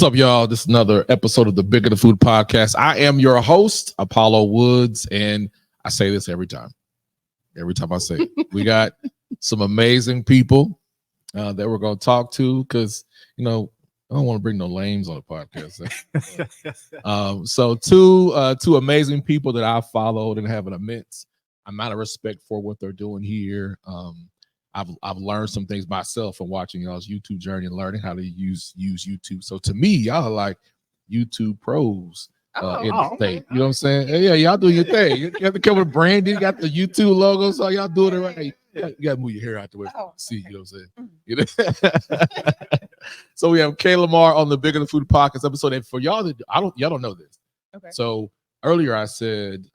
What's up, y'all? This is another episode of the Bigger the Food podcast. I am your host, Apollo Woods, and I say this every time. Every time I say it. We got some amazing people that we're going to talk to because, I don't want to bring no lames on the podcast. So two amazing people that I followed and have an immense amount of respect for what they're doing here. I've learned some things myself from watching y'all's YouTube journey and learning how to use YouTube. So to me, y'all are like YouTube pros in the state. You know what I'm saying? Yeah, y'all do your thing. You have to come with branding. You got the YouTube logo, so y'all doing it right. You got to move your hair out the way. See, you know what I'm saying? So we have Kaylamar on the Bigger the Food podcast episode. And for y'all that y'all don't know this. Okay. So earlier I said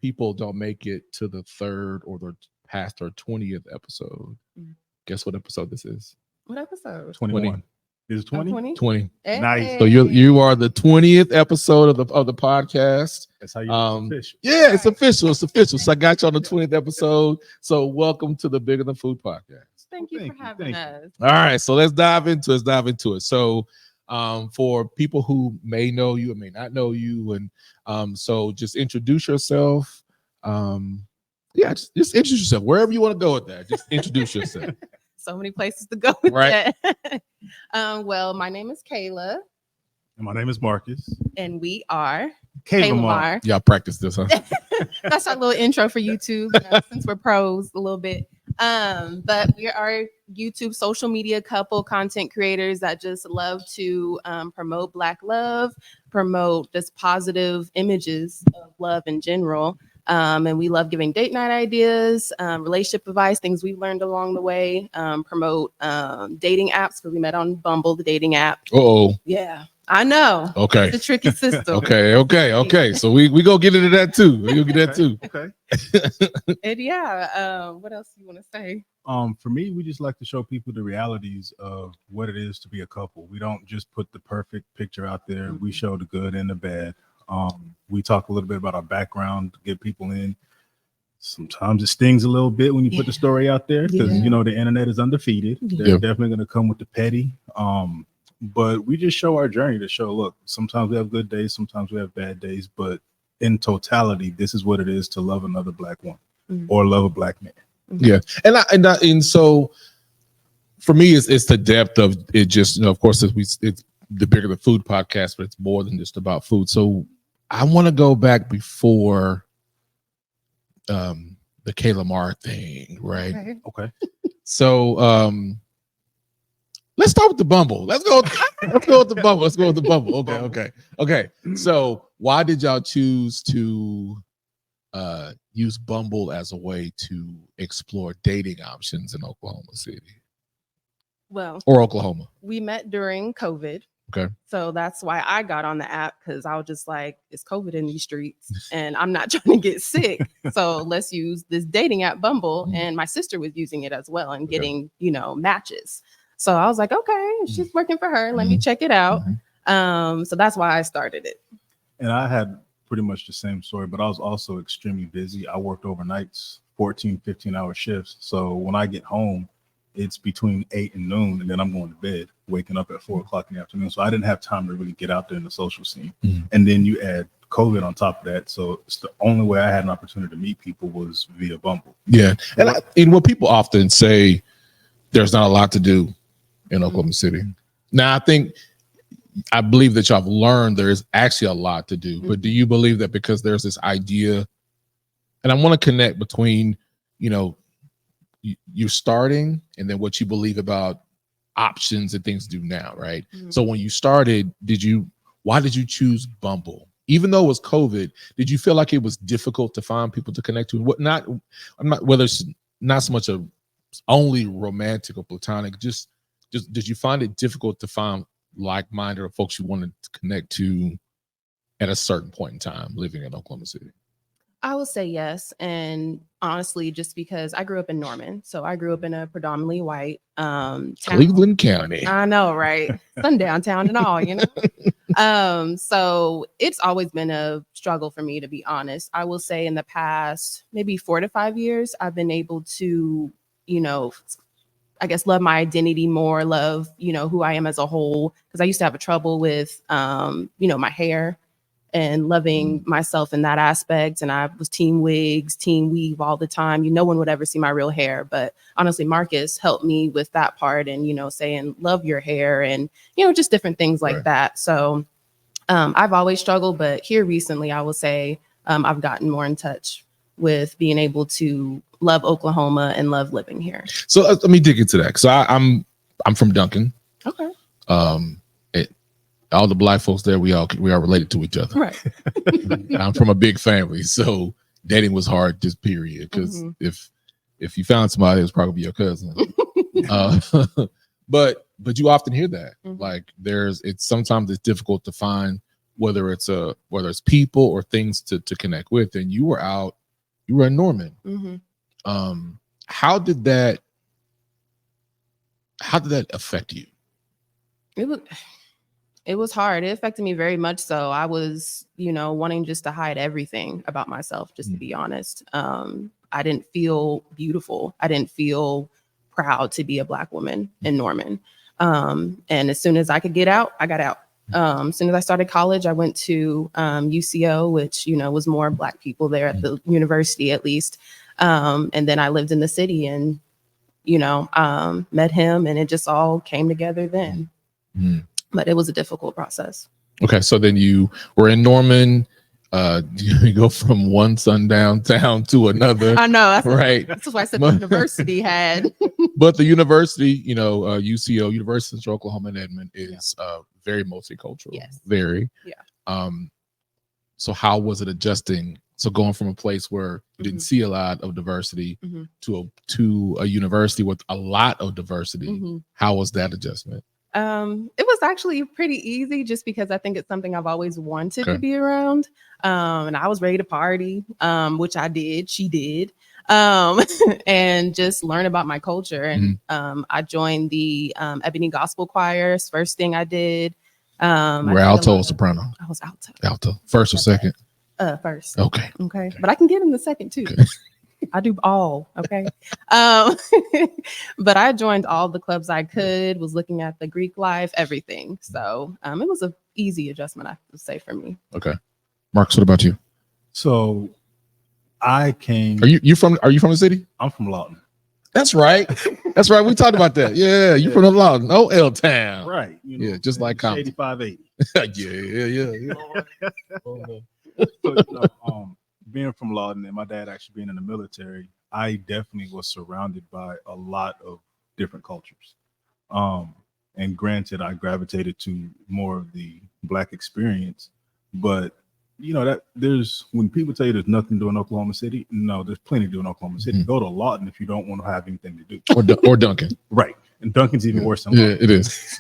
people don't make it to the third or the past our 20th episode. Guess what episode this is? What episode? 21. Is it 20? 20. Hey. Nice. So you are the 20th episode of the podcast. That's how you official. Yeah, it's official. It's official. So I got you on the 20th episode. So welcome to the Bigger Than Food podcast. Thank you for having us. All right, so let's dive into it. So for people who may know you and may not know you, and so just introduce yourself. Just introduce yourself wherever you want to go with that. Just introduce yourself. So many places to go with that. Well, my name is Kayla. And my name is Marcus. And we are Kaylamar. Y'all practice this, huh? That's our little intro for YouTube, since we're pros a little bit. But we are YouTube social media couple content creators that just love to promote Black love, promote just positive images of love in general. And we love giving date night ideas, relationship advice, things we've learned along the way, promote dating apps because we met on Bumble, the dating app. Oh, yeah, I know. Okay. It's a tricky system. Okay. So we go get into that too. Okay. And yeah, what else do you want to say? For me, we just like to show people the realities of what it is to be a couple. We don't just put the perfect picture out there. Mm-hmm. We show the good and the bad. We talk a little bit about our background to get people in. Sometimes it stings a little bit when you put the story out there because the internet is undefeated. They're definitely going to come with the petty. But we just show our journey to show, look, sometimes we have good days, sometimes we have bad days, but in totality, this is what it is to love another Black woman or love a Black man. Yeah, and so for me, it's the depth of it. Just of course, it's the Bigger the Food podcast, but it's more than just about food. So I want to go back before the Kaylamar thing, right? Okay. So let's start with the Bumble. Let's go with the Bumble. Okay. So why did y'all choose to use Bumble as a way to explore dating options in Oklahoma City? Well, or Oklahoma. We met during COVID. Okay. So that's why I got on the app, because I was just like, it's COVID in these streets and I'm not trying to get sick. So let's use this dating app Bumble. And my sister was using it as well and getting, matches. So I was like, okay, she's working for her. Let me check it out. So that's why I started it. And I had pretty much the same story, but I was also extremely busy. I worked overnights, 14, 15-hour shifts. So when I get home, it's between 8 and noon, and then I'm going to bed, waking up at 4 o'clock in the afternoon. So I didn't have time to really get out there in the social scene. And then you add COVID on top of that. So it's the only way I had an opportunity to meet people was via Bumble. Yeah. And what people often say, there's not a lot to do in Oklahoma City. Now, I believe that y'all have learned there is actually a lot to do. But do you believe that because there's this idea, and I want to connect between, you're starting and then what you believe about options and things to do now, right? So when you started, why did you choose Bumble? Even though it was COVID, did you feel like it was difficult to find people to connect to? Whether it's not so much a only romantic or platonic, just did you find it difficult to find like-minded or folks you wanted to connect to at a certain point in time living in Oklahoma City? I would say yes. And honestly, just because I grew up in Norman. So I grew up in a predominantly white town. Cleveland County. I know, right? Sundown town and all, So it's always been a struggle for me, to be honest. I will say in the past, maybe 4 to 5 years, I've been able to, I guess, love my identity more, love, who I am as a whole. Because I used to have a trouble with, my hair and loving myself in that aspect. And I was team wigs, team weave all the time. No one would ever see my real hair. But honestly, Marcus helped me with that part and, saying, love your hair and, just different things like that. So I've always struggled. But here recently, I will say I've gotten more in touch with being able to love Oklahoma and love living here. So let me dig into that. So I'm from Duncan. Okay. All the Black folks there, we are related to each other. Right. I'm from a big family, so dating was hard. Just period. Because if you found somebody, it was probably your cousin. But you often hear that. Like sometimes it's difficult to find whether it's people or things to connect with. And you were in Norman. How did that affect you? It was hard. It affected me very much so. I was, wanting just to hide everything about myself, just to be honest. I didn't feel beautiful. I didn't feel proud to be a Black woman in Norman. And as soon as I could get out, I got out. As soon as I started college, I went to UCO, which, was more Black people there at the university, at least. And then I lived in the city and, met him, and it just all came together then. But it was a difficult process. Okay. So then you were in Norman. You go from one sundown town to another. I know. Right. That's why I said the university had. But the university, UCO, University of Central Oklahoma in Edmond, is very multicultural. Yes. Very. Yeah. So how was it adjusting? So going from a place where you didn't see a lot of diversity to a university with a lot of diversity, how was that adjustment? It was actually pretty easy just because I think it's something I've always wanted to be around. And I was ready to party, which I did. She did. And just learn about my culture. And I joined the Ebony Gospel Choirs. First thing I did. Were alto or soprano? I was alto. Alto. First or second? First. Okay. But I can get in the second too. Okay. I do all. Okay. But I joined all the clubs I could, was looking at the Greek life, everything. So it was an easy adjustment, I would say, for me. Okay. Marcus, what about you? So I came. Are you from the city? I'm from Lawton. That's right. That's right. We talked about that. Yeah, you from the Lawton, OL town. Right. Yeah, just like Compton. 8580. Yeah. So, being from Lawton and my dad actually being in the military, I definitely was surrounded by a lot of different cultures. And granted, I gravitated to more of the Black experience, but that when people tell you there's nothing to do in Oklahoma City, no, there's plenty to do in Oklahoma City. Go to Lawton if you don't want to have anything to do. Or Duncan. Right. And Duncan's even worse than Lawton. Yeah, it is.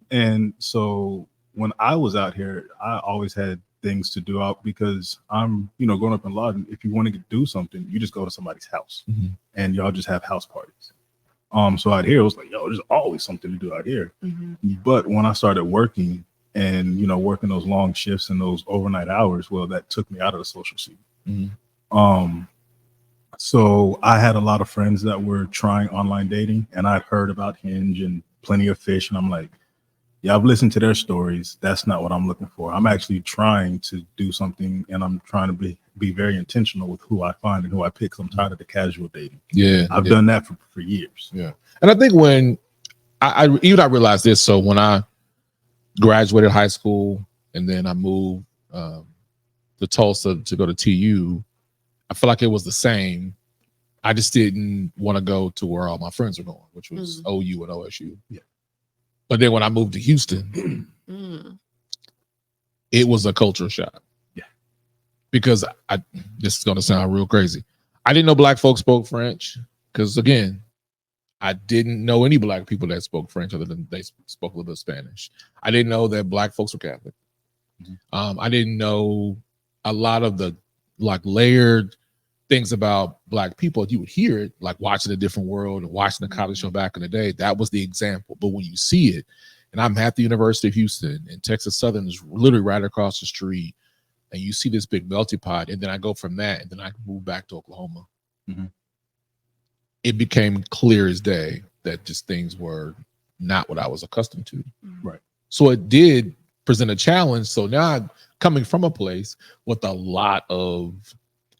And so when I was out here, I always had things to do out because I'm, growing up in Lawton, if you want to do something, you just go to somebody's house and y'all just have house parties. So out here, it was like, there's always something to do out here. But when I started working and, working those long shifts and those overnight hours, well, that took me out of the social scene. So I had a lot of friends that were trying online dating, and I'd heard about Hinge and Plenty of Fish. And I'm like, yeah, I've listened to their stories. That's not what I'm looking for. I'm actually trying to do something, and I'm trying to be very intentional with who I find and who I pick. I'm tired of the casual dating. Yeah, I've done that for years. Yeah, and I think when I realized this. So when I graduated high school and then I moved to Tulsa to go to TU, I feel like it was the same. I just didn't want to go to where all my friends were going, which was OU and OSU. Yeah. But then when I moved to Houston, it was a culture shock. Yeah. Because this is going to sound real crazy. I didn't know Black folks spoke French because, again, I didn't know any Black people that spoke French other than they spoke a little bit of Spanish. I didn't know that Black folks were Catholic. I didn't know a lot of the layered things about Black people. You would hear it, like watching A Different World and watching the College Show back in the day. That was the example. But when you see it, and I'm at the University of Houston, and Texas Southern is literally right across the street, and you see this big melting pot, and then I go from that, and then I move back to Oklahoma. it became clear as day that just things were not what I was accustomed to. Right. So it did present a challenge. So now I'm coming from a place with a lot of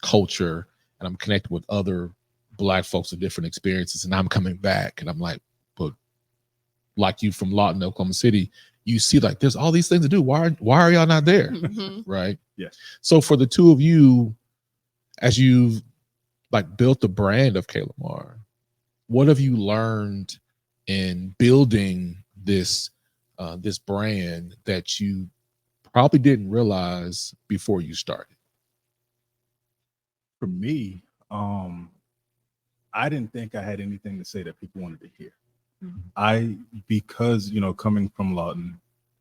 culture, and I'm connected with other Black folks with different experiences, and I'm coming back and I'm like, but like you from Lawton, Oklahoma City, you see like there's all these things to do. Why are y'all not there? Right. Yes. So for the two of you, as you've like built the brand of Kaylamar, what have you learned in building this this brand that you probably didn't realize before you started? For me, I didn't think I had anything to say that people wanted to hear. Because coming from Lawton,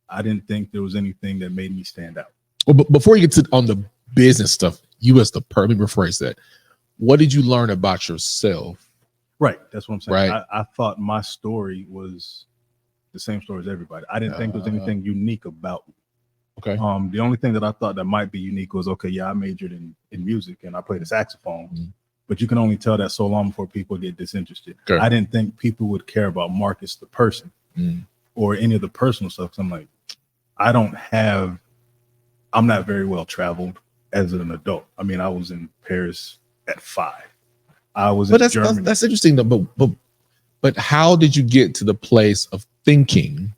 I didn't think there was anything that made me stand out. Well, but before you get to on the business stuff, you as the let me rephrase that. What did you learn about yourself? Right. That's what I'm saying. Right. I thought my story was the same story as everybody. I didn't think there was anything unique about me. Okay. The only thing that I thought that might be unique was, okay, yeah, I majored in music and I played the saxophone, but you can only tell that so long before people get disinterested. Okay. I didn't think people would care about Marcus, the person, or any of the personal stuff. 'Cause I'm like, I'm not very well traveled as an adult. I mean, I was in Paris at 5. I was in Germany. That's interesting though, but how did you get to the place of thinking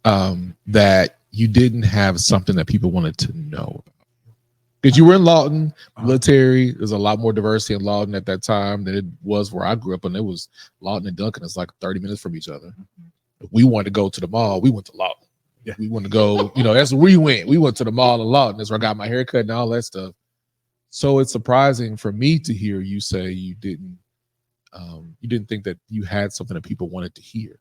that you didn't have something that people wanted to know? Because you were in Lawton, military. There's a lot more diversity in Lawton at that time than it was where I grew up, and it was Lawton and Duncan. It's like 30 minutes from each other. If we wanted to go to the mall, we went to Lawton. Yeah. We wanted to go, that's where we went. We went to the mall in Lawton. That's where I got my haircut and all that stuff. So it's surprising for me to hear you say you didn't think that you had something that people wanted to hear.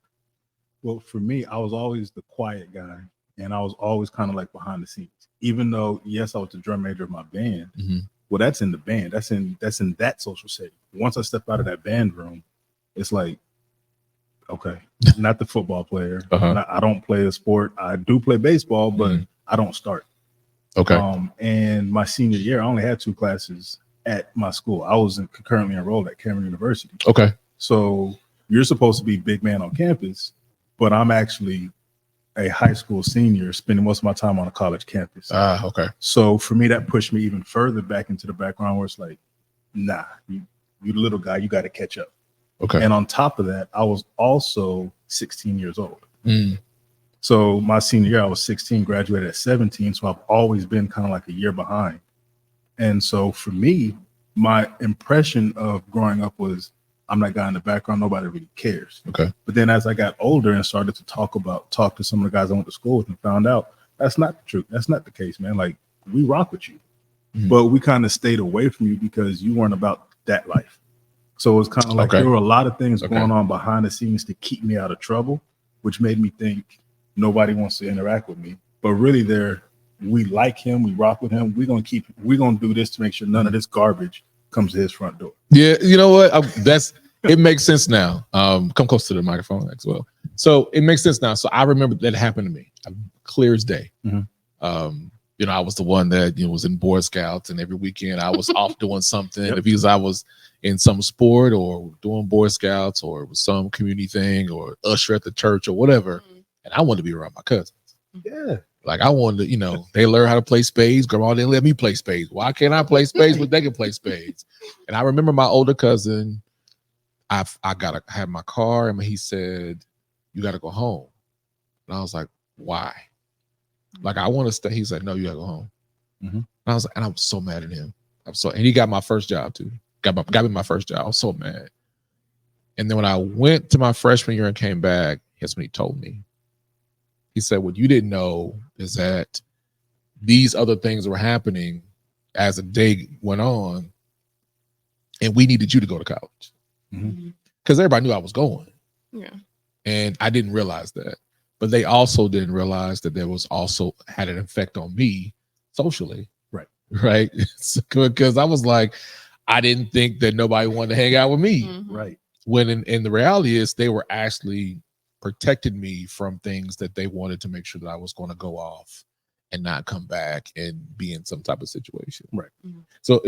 Well, for me, I was always the quiet guy, and I was always kind of like behind the scenes. Even though, yes, I was the drum major of my band. Well, that's in the band. That's in that social setting. Once I step out of that band room, it's like, okay, not the football player. I don't play a sport. I do play baseball, but I don't start. Okay. And my senior year, I only had 2 classes at my school. I was concurrently enrolled at Cameron University. Okay. So you're supposed to be big man on campus, but I'm actually a high school senior spending most of my time on a college campus. Okay. So for me, that pushed me even further back into the background where it's like, nah, you little guy, you got to catch up. Okay. And on top of that, I was also 16 years old. So my senior year, I was 16, graduated at 17. So I've always been kind of like a year behind. And so for me, my impression of growing up was, I'm that guy in the background. Nobody really cares. Okay. But then as I got older and started to talk to some of the guys I went to school with and found out that's not the truth. That's not the case, man. Like, we rock with you, but we kind of stayed away from you because you weren't about that life. So it was kind of like there were a lot of things going on behind the scenes to keep me out of trouble, which made me think nobody wants to interact with me. But really we like him. We rock with him. We're going to do this to make sure none of this garbage comes to his front door. Yeah, you know what? It makes sense now. Come close to the microphone as well. So it makes sense now. So I remember that happened to me, clear as day. I was the one that was in Boy Scouts, and every weekend I was off doing something. Because I was in some sport or doing Boy Scouts or it was some community thing or usher at the church or whatever, and I wanted to be around my cousins. Yeah. Like I wanted to, they learn how to play spades. Grandma didn't let me play spades. Why can't I play spades but they can play spades? And I remember my older cousin, I had my car and he said, you got to go home. And I was like, why? Like, I want to stay. He said, no, you got to go home. And I was so mad at him. And he got my first job too. Got me my first job. I was so mad. And then when I went to my freshman year and came back, here's what he told me. He said, what you didn't know is that these other things were happening as the day went on, and we needed you to go to college. Because everybody knew I was going. Yeah. And I didn't realize that. But they also didn't realize that there was also had an effect on me socially. Right. Because I was like, I didn't think that nobody wanted to hang out with me. Right. When in the reality is they were actually protected me from things that they wanted to make sure that I was going to go off and not come back and be in some type of situation. Right. So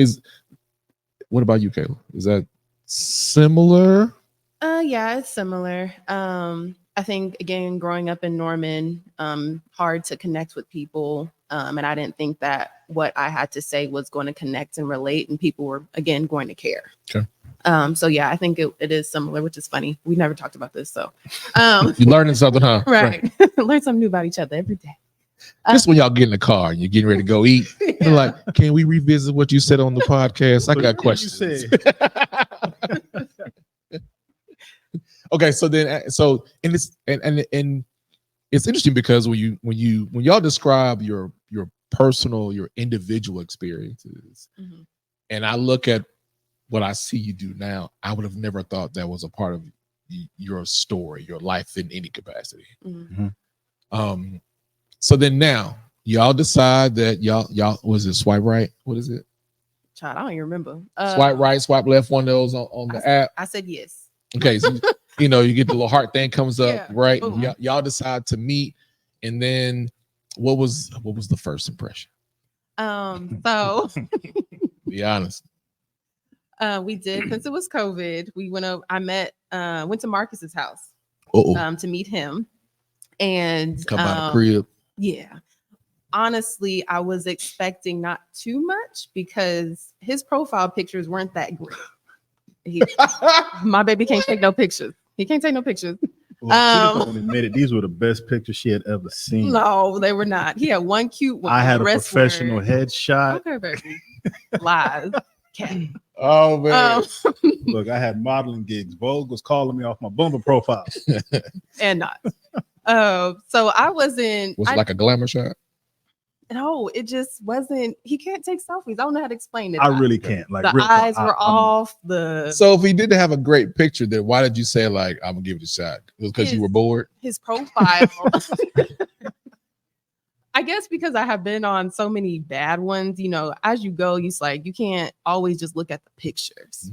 what about you, Kayla? Is that Similar. Yeah, it's similar. I think again, growing up in Norman, hard to connect with people. And I didn't think that what I had to say was going to connect and relate, and people were again going to care. Okay. So yeah, I think it is similar, which is funny. We never talked about this, so You're learning something, huh? right. Learn something new about each other every day. Just when y'all get in the car and you're getting ready to go eat, you're like, can we revisit what you said on the podcast? I got questions. Okay, so then and it's interesting because when y'all describe your personal, your individual experiences, and I look at what I see you do now, I would have never thought that was a part of your story, your life in any capacity. So then now y'all decide that y'all was it swipe right? What is it? Child, I don't even remember. Swipe right, swipe left, one of those on the app. I said yes. Okay, so you get the little heart thing comes up, Yeah. right? Y'all decide to meet, and then what was the first impression? So Be honest. We did, since it was COVID, we went to Marcus's house to meet him. And come out of crib. Yeah. Honestly, I was expecting not too much because his profile pictures weren't that great. My baby can't take no pictures. He can't take no pictures. Well, she admitted these were the best pictures she had ever seen. No, they were not. He had one cute one. I had a professional headshot. Okay, baby. Lies. Okay. Oh man. Look, I had modeling gigs. Vogue was calling me off my Bumble profile. And not. So I wasn't. Was it like a glamour shot? No, it just wasn't. He can't take selfies. I don't know how to explain it. I really can't. Like the eyes were off. So if he didn't have a great picture, then why did you say like I'm gonna give it a shot? It was because you were bored. His profile. I guess because I have been on so many bad ones. As you go, you can't always just look at the pictures.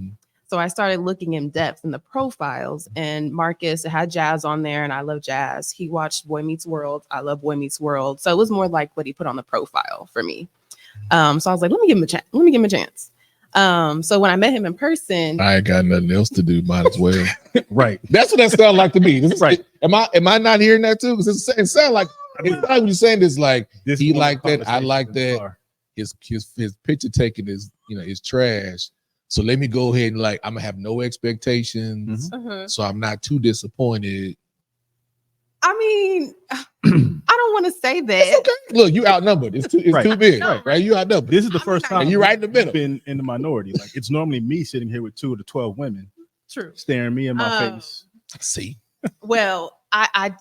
So I started looking in depth in the profiles, and Marcus had jazz on there, and I love jazz. He watched Boy Meets World. I love Boy Meets World. So it was more like what he put on the profile for me. So I was like, let me give him a chance. So when I met him in person, I ain't got nothing else to do. Might as well. Right. That's what that sounds like to me. Right. Am I not hearing that too? Because it sounds like what you're saying is like he like that. I like that. His picture taking is trash. So let me go ahead and I'm gonna have no expectations, so I'm not too disappointed. I mean, I don't want to say that. It's okay. Look, you outnumbered. It's too big, right? You outnumbered. This is the first time you're right in the middle. Been in the minority. Like it's normally me sitting here with 2 of the 12 women, staring me in my face. See, well, I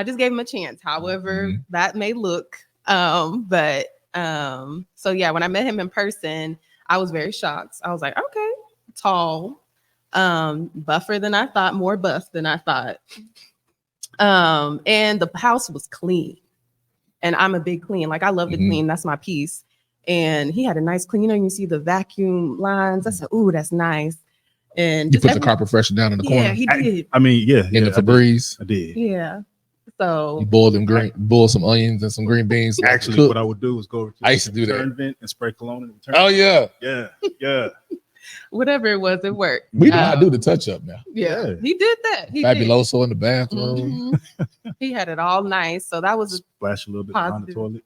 just gave him a chance. However, that may look, so yeah, when I met him in person, I was very shocked. I was like, okay, tall, buffer than I thought, more buff than I thought. And the house was clean. And I'm a big clean. Like I love to clean. That's my piece. And he had a nice clean. You see the vacuum lines. I said, ooh, that's nice. And you put the carpet freshener down in the corner. Yeah, he did. I mean, yeah. In the Febreze. I did. Yeah. So you boil some onions and some green beans. Actually, what I would do is go over to I used to do that. vent and spray cologne in the turn. Oh yeah. Yeah. Whatever it was, it worked. We know how to do the touch up now. Yeah. He did that. Fabuloso in the bathroom. He had it all nice. So that was splash a little bit on the toilet.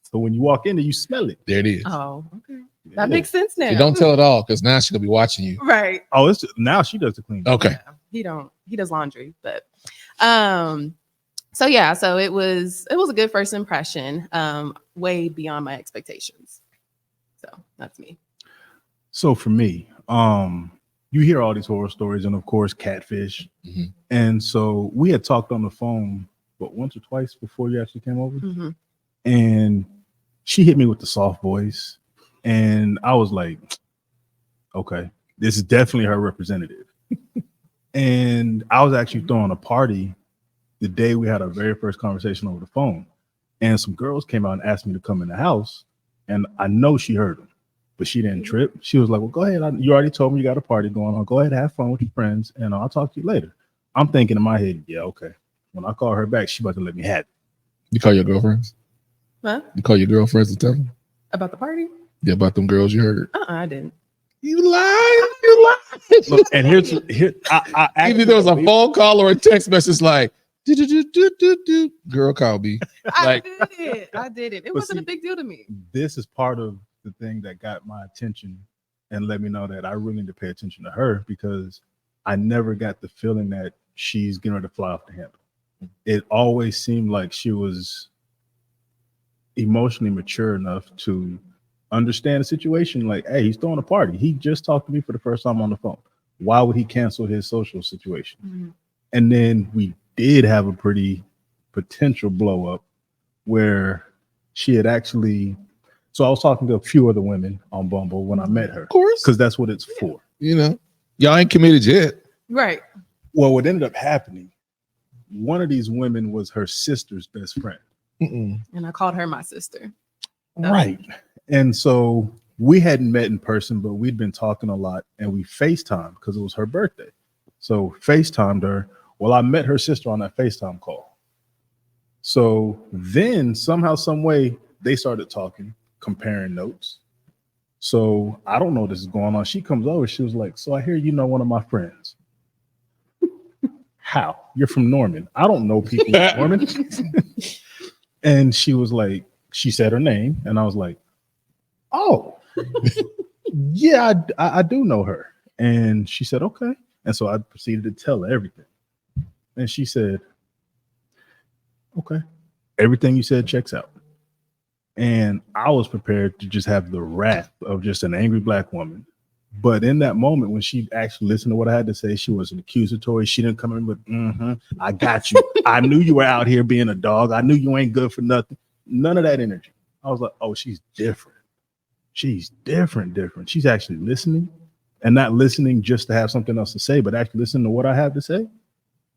So when you walk in there, you smell it. There it is. Oh, okay. That makes sense now. You don't tell it all because now she's gonna be watching you. Right. Oh, now she does the cleaning. Okay. Yeah, he does laundry, but so it was a good first impression, way beyond my expectations. So that's me. So for me, you hear all these horror stories and of course catfish. And so we had talked on the phone, once or twice before you actually came over. And she hit me with the soft voice. And I was like, okay, this is definitely her representative. And I was actually throwing a party the day we had our very first conversation over the phone. And some girls came out and asked me to come in the house. And I know she heard them, but she didn't trip. She was like, well, go ahead. You already told me you got a party going on. Go ahead, have fun with your friends, and I'll talk to you later. I'm thinking in my head, yeah, okay. When I call her back, she about to let me have it. You call your girlfriends? Huh? You call your girlfriends to tell them? About the party? Yeah, about them girls you heard. I didn't. You lied. You lied. Look, and here I actually Even if there was a believe- phone call or a text message like, do, girl, call me. Like, I did it. It But wasn't see- a big deal to me. this is part of the thing that got my attention and let me know that I really need to pay attention to her, because I never got the feeling that she's getting ready to fly off the handle. It always seemed like she was emotionally mature enough to understand the situation. Like, hey, he's throwing a party. He just talked to me for the first time on the phone. Why would he cancel his social situation? Mhm. And then we did have a pretty potential blow up where she had actually. So I was talking to a few other women on Bumble when I met her, of course, because that's what it's for. you know, y'all ain't committed yet. Right. Well, what ended up happening, one of these women was her sister's best friend. Mm-mm. And I called her my sister. Right. And so we hadn't met in person, but we'd been talking a lot, and we FaceTimed because it was her birthday. So FaceTimed her. Well, I met her sister on that FaceTime call. So then somehow, some way, they started talking, comparing notes. So I don't know what this is going on. She comes over. She was like, so I hear you know one of my friends. How? You're from Norman. I don't know people in Norman. And she was like, she said her name. And I was like, oh, yeah, I do know her. And she said, okay. And so I proceeded to tell her everything. And she said, okay, everything you said checks out. And I was prepared to just have the wrath of just an angry Black woman. But in that moment, when she actually listened to what I had to say, she wasn't accusatory. She didn't come in with, I got you. I knew you were out here being a dog. I knew you ain't good for nothing. None of that energy. I was like, oh, she's different. She's different. She's actually listening, and not listening just to have something else to say, but actually listening to what I have to say.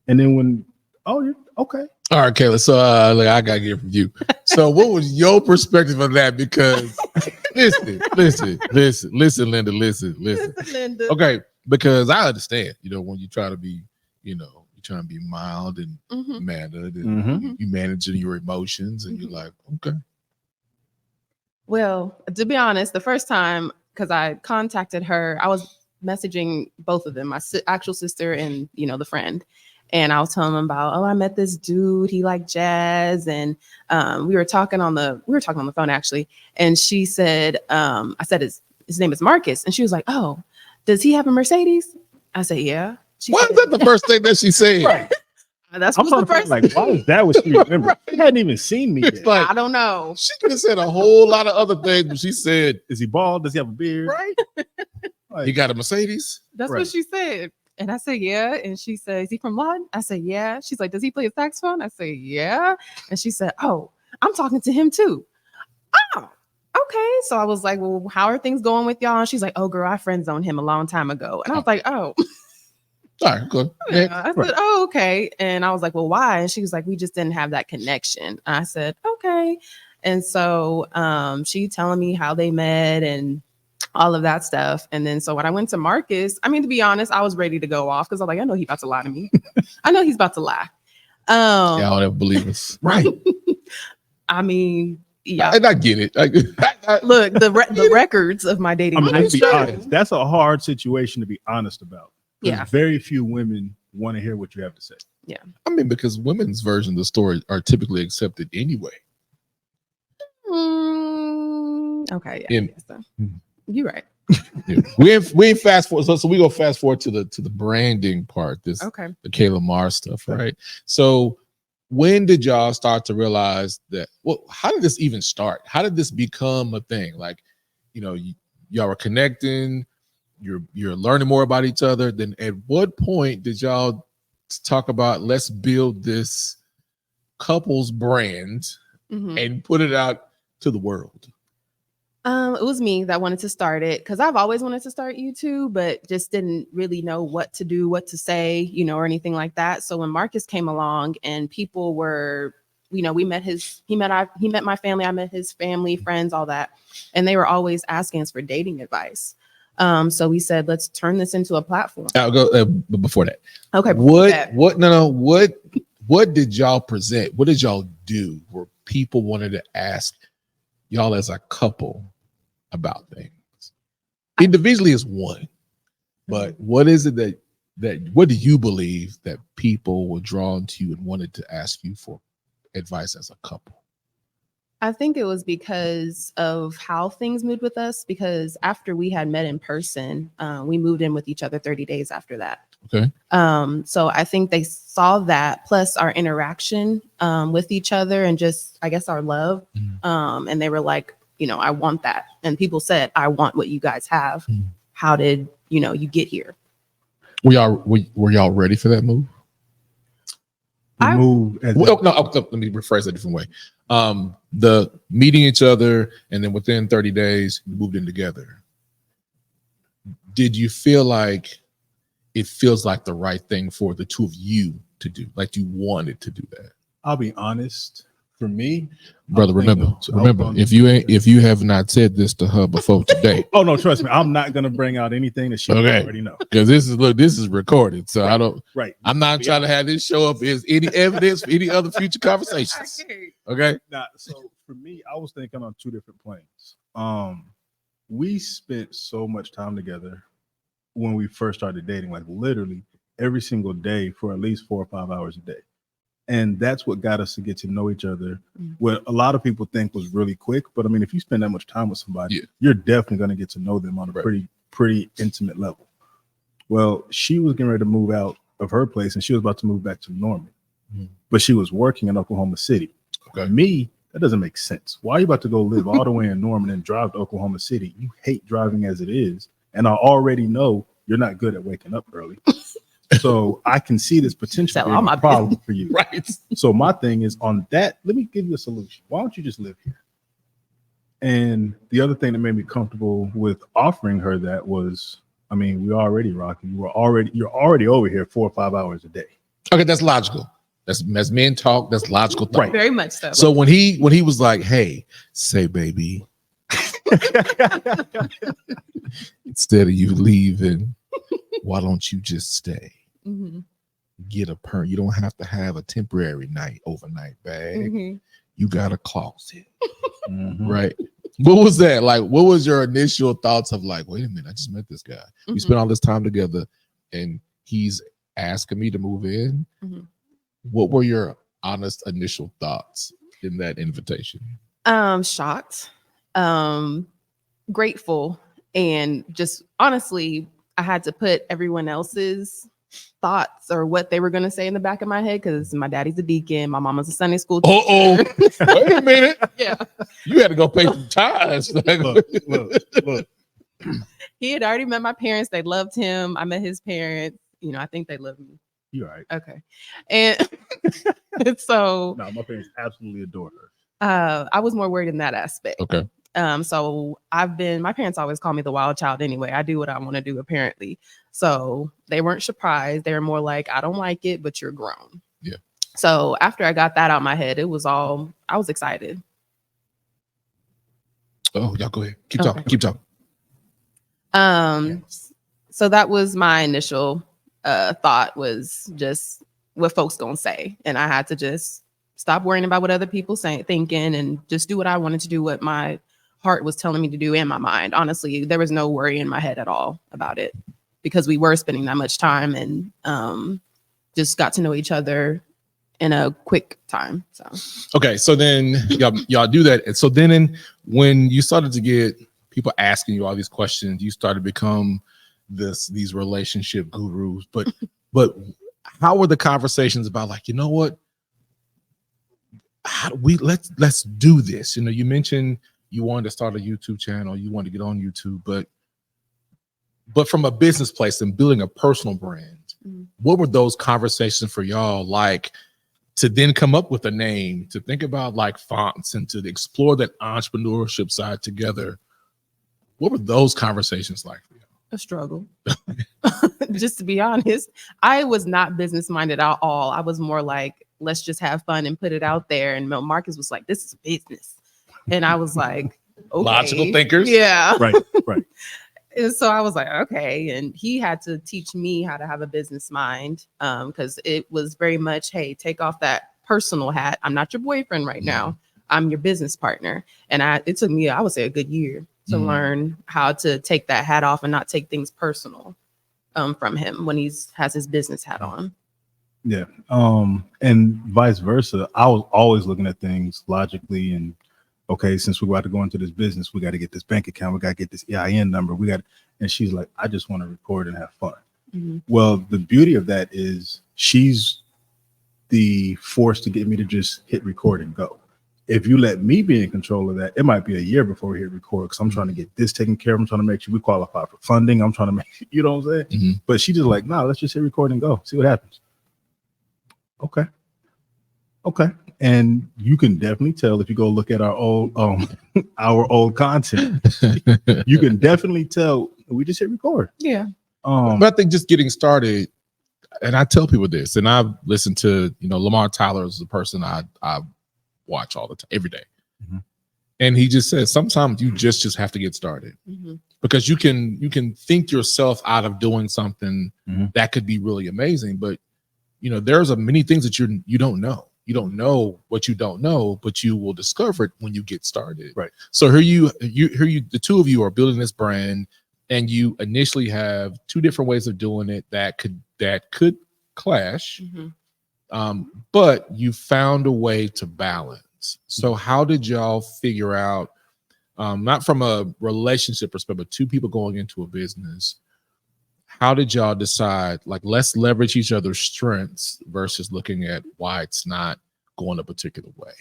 And then when, oh, you're okay. All right, Kayla. So look, I gotta get from you. So what was your perspective on that? Because listen, Linda, listen. Linda. Okay, because I understand, when you try to be, you're trying to be mild and Mhm. mannered, and Mm-hmm. you managing your emotions, and you're like, okay. Well, to be honest, the first time, because I contacted her, I was messaging both of them, my actual sister and the friend, and I was telling them about, I met this dude, he liked jazz, and we were talking on the phone actually, and she said, I said his name is Marcus, and she was like, oh, does he have a Mercedes? I said, yeah. She Why said, is that the first thing that she said? Right. That's I'm what trying the to first. think, like, why is that what she remembered? Right. She hadn't even seen me It's yet. like I don't know. she could have said a whole lot of other things, but she said, Is he bald? Does he have a beard? right, Like, he got a Mercedes. That's Right. what she said. And I said, yeah. And she said, is he from Lawton? I said, yeah. She's like, does he play a saxophone? I said, yeah. And she said, oh, I'm talking to him too. Oh, okay. So I was like, well, how are things going with y'all? And she's like, oh, girl, I friend zoned him a long time ago. And I was like, oh. All right, good. Yeah. Next. I said, Right. oh, okay. And I was like, well, why? And she was like, we just didn't have that connection. I said, okay. And so she telling me how they met and all of that stuff. And then so when I went to Marcus, I mean, to be honest, I was ready to go off because I'm like, I know he's about to lie to me. I know he's about to lie. Y'all don't ever believe us. right. I mean, yeah. And I get it. Look, the records of my dating I mean, life let's be show- honest. That's a hard situation to be honest about. 'Cause Yeah. very few women want to hear what you have to say. I mean, because women's version of the story are typically accepted anyway. Okay, yeah, In- I guess so. You're right. Yeah. we ain't fast forward. So we go fast forward to the branding part. This Okay. the Kaylamar stuff, right? So when did y'all start to realize that? Well, how did this even start? How did this become a thing? Like, y'all were connecting. You're learning more about each other. Then at what point did y'all talk about let's build this couple's brand Mhm. and put it out to the world? It was me that wanted to start it because I've always wanted to start YouTube, but just didn't really know what to do, what to say, or anything like that. So when Marcus came along and people were, he met my family, I met his family, friends, all that, and they were always asking us for dating advice. So we said, let's turn this into a platform. I'll go but before that. Okay. What did y'all present? What did y'all do where people wanted to ask y'all as a couple about things? Individually is one, but what is it that what do you believe that people were drawn to you and wanted to ask you for advice as a couple? I think it was because of how things moved with us, because after we had met in person, we moved in with each other 30 days after that. Okay. So I think they saw that, plus our interaction with each other and just, I guess, our love. And they were like, I want that. And people said, I want what you guys have. How did, you get here? Were y'all ready for that move? Let me rephrase it a different way. The meeting each other, and then within 30 days, you moved in together. Did you feel like it feels like the right thing for the two of you to do? Like you wanted to do that? I'll be honest. For me, brother, remember, if you have not said this to her before today. Oh no, trust me, I'm not gonna bring out anything that she already know. Because this is recorded, so I don't. Right. I'm not trying to have this show up as any evidence for any other future conversations. Okay. Now, so for me, I was thinking on two different planes. We spent so much time together when we first started dating, like literally every single day for at least 4 or 5 hours a day. And that's what got us to get to know each other. What a lot of people think was really quick, but I mean, if you spend that much time with somebody, you're definitely going to get to know them on a pretty intimate level. Well, she was getting ready to move out of her place, and she was about to move back to Norman, but she was working in Oklahoma City. Okay, me, that doesn't make sense. Why are you about to go live all the way in Norman and drive to Oklahoma City? You hate driving as it is, and I already know you're not good at waking up early. So I can see this potential being a problem for you. Right. So my thing is on that, let me give you a solution. Why don't you just live here? And the other thing that made me comfortable with offering her that was, I mean, we already rocking. You're already over here 4 or 5 hours a day. Okay, that's logical. That's as men talk, that's logical thought. Right. Very much so. So when he was like, hey, say baby, instead of you leaving, why don't you just stay? Get a perm. You don't have to have a temporary overnight bag. You got a closet. Right. What was that like? What was your initial thoughts of like, wait a minute, I just met this guy. We spent all this time together and he's asking me to move in. What were your honest initial thoughts in that invitation? Shocked, grateful, and just honestly, I had to put everyone else's thoughts or what they were going to say in the back of my head, because my daddy's a deacon, my mama's a Sunday school teacher. Wait a minute. Yeah, you had to go pay some tithes. Look. He had already met my parents. They loved him. I met his parents. I think they love me. You're right. Okay. And so no, my parents absolutely adore her. I was more worried in that aspect. Okay. So my parents always call me the wild child anyway. I do what I want to do, apparently. So they weren't surprised. They were more like, I don't like it, but you're grown. Yeah. So after I got that out of my head, I was excited. Oh, y'all go ahead. Keep talking. Keep talking. So that was my initial thought, was just what folks gonna say. And I had to just stop worrying about what other people thinking, and just do what I wanted to do, what my heart was telling me to do in my mind. Honestly, there was no worry in my head at all about it, because we were spending that much time and just got to know each other in a quick time. So okay, so then y'all do that. And so then when you started to get people asking you all these questions, you started to become these relationship gurus. But how were the conversations about, like, you know what? Let's do this. You mentioned you wanted to start a YouTube channel, you wanted to get on YouTube, but from a business place and building a personal brand, what were those conversations for y'all like, to then come up with a name, to think about like fonts, and to explore that entrepreneurship side together? What were those conversations like for you? A struggle. Just to be honest, I was not business minded at all. I was more like, let's just have fun and put it out there. And Marcus was like, this is business. And I was like, okay. Logical thinkers. Yeah. Right. And so I was like, okay. And he had to teach me how to have a business mind, because it was very much, hey, take off that personal hat. I'm not your boyfriend right now. I'm your business partner. And it took me, I would say, a good year to learn how to take that hat off and not take things personal from him when has his business hat on. Yeah. And vice versa. I was always looking at things logically and okay, since we're about to go into this business, we got to get this bank account, we got to get this EIN number, and she's like, I just want to record and have fun. Mm-hmm. Well, the beauty of that is she's the force to get me to just hit record and go. If you let me be in control of that, it might be a year before we hit record because I'm trying to get this taken care of. I'm trying to make sure we qualify for funding. I'm trying to make, you know what I'm saying? Mm-hmm. But she just like, nah, let's just hit record and go. See what happens. Okay. And you can definitely tell if you go look at our old content, you can definitely tell we just hit record. Yeah. But I think just getting started, and I tell people this, and I've listened to, Lamar Tyler is the person I watch all the time, every day. Mm-hmm. And he just says sometimes you just have to get started because you can think yourself out of doing something that could be really amazing, but there's many things that you don't know. You don't know what you don't know, but you will discover it when you get started. Right. So here the two of you are building this brand, and you initially have two different ways of doing it that could clash. But you found a way to balance. So how did y'all figure out, not from a relationship perspective, but two people going into a business, how did y'all decide, like, let's leverage each other's strengths versus looking at why it's not going a particular way?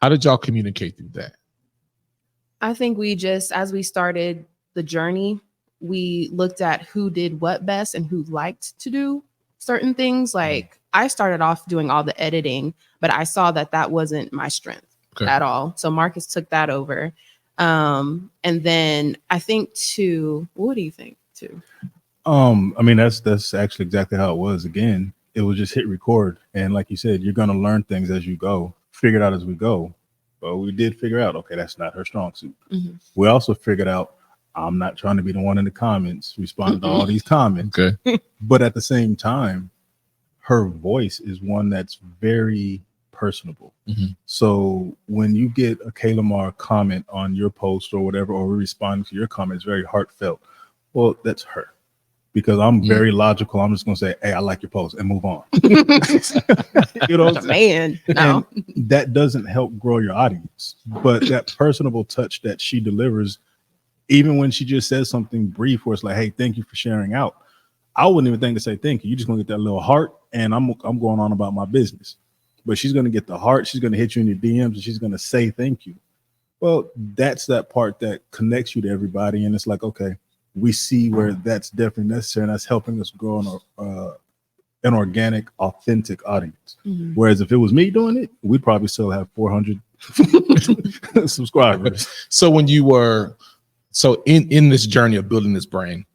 How did y'all communicate through that? I think we just, as we started the journey, we looked at who did what best and who liked to do certain things. Like I started off doing all the editing, but I saw that wasn't my strength at all. So Marcus took that over. And then I think what do you think too? I mean, that's actually exactly how it was. Again, it was just hit record. And like you said, you're going to learn things as you go, figure it out as we go. But we did figure out, okay, that's not her strong suit. Mm-hmm. We also figured out, I'm not trying to be the one in the comments responding to all these comments. Okay. But at the same time, her voice is one that's very personable. Mm-hmm. So when you get a Kaylamar comment on your post or whatever, or we respond to your comment, it's very heartfelt. Well, that's her. Because I'm very logical. I'm just going to say, hey, I like your post and move on. You know, man, no. And that doesn't help grow your audience. But that personable touch that she delivers, even when she just says something brief where it's like, hey, thank you for sharing out. I wouldn't even think to say thank you. You're just going to get that little heart and I'm going on about my business. But she's going to get the heart. She's going to hit you in your DMs and she's going to say thank you. Well, that's that part that connects you to everybody. And it's like, okay, we see where that's definitely necessary, and that's helping us grow an organic, authentic audience. Mm-hmm. Whereas if it was me doing it, we'd probably still have 400 subscribers. So when you were in this journey of building this brand,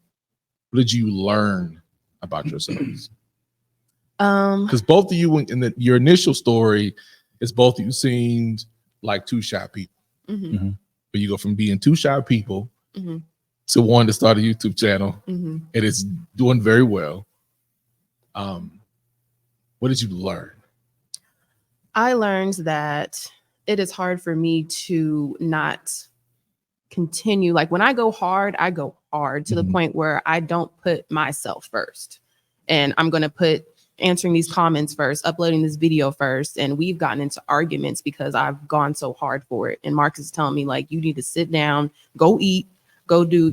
what did you learn about yourselves? Because both of you in your initial story is both of you seemed like two shy people. Mm-hmm. But you go from being two shy people to one to start a YouTube channel, and it's doing very well. What did you learn? I learned that it is hard for me to not continue. Like when I go hard to the point where I don't put myself first. And I'm going to put answering these comments first, uploading this video first. And we've gotten into arguments because I've gone so hard for it. And Marcus is telling me, like, you need to sit down, go eat, go do,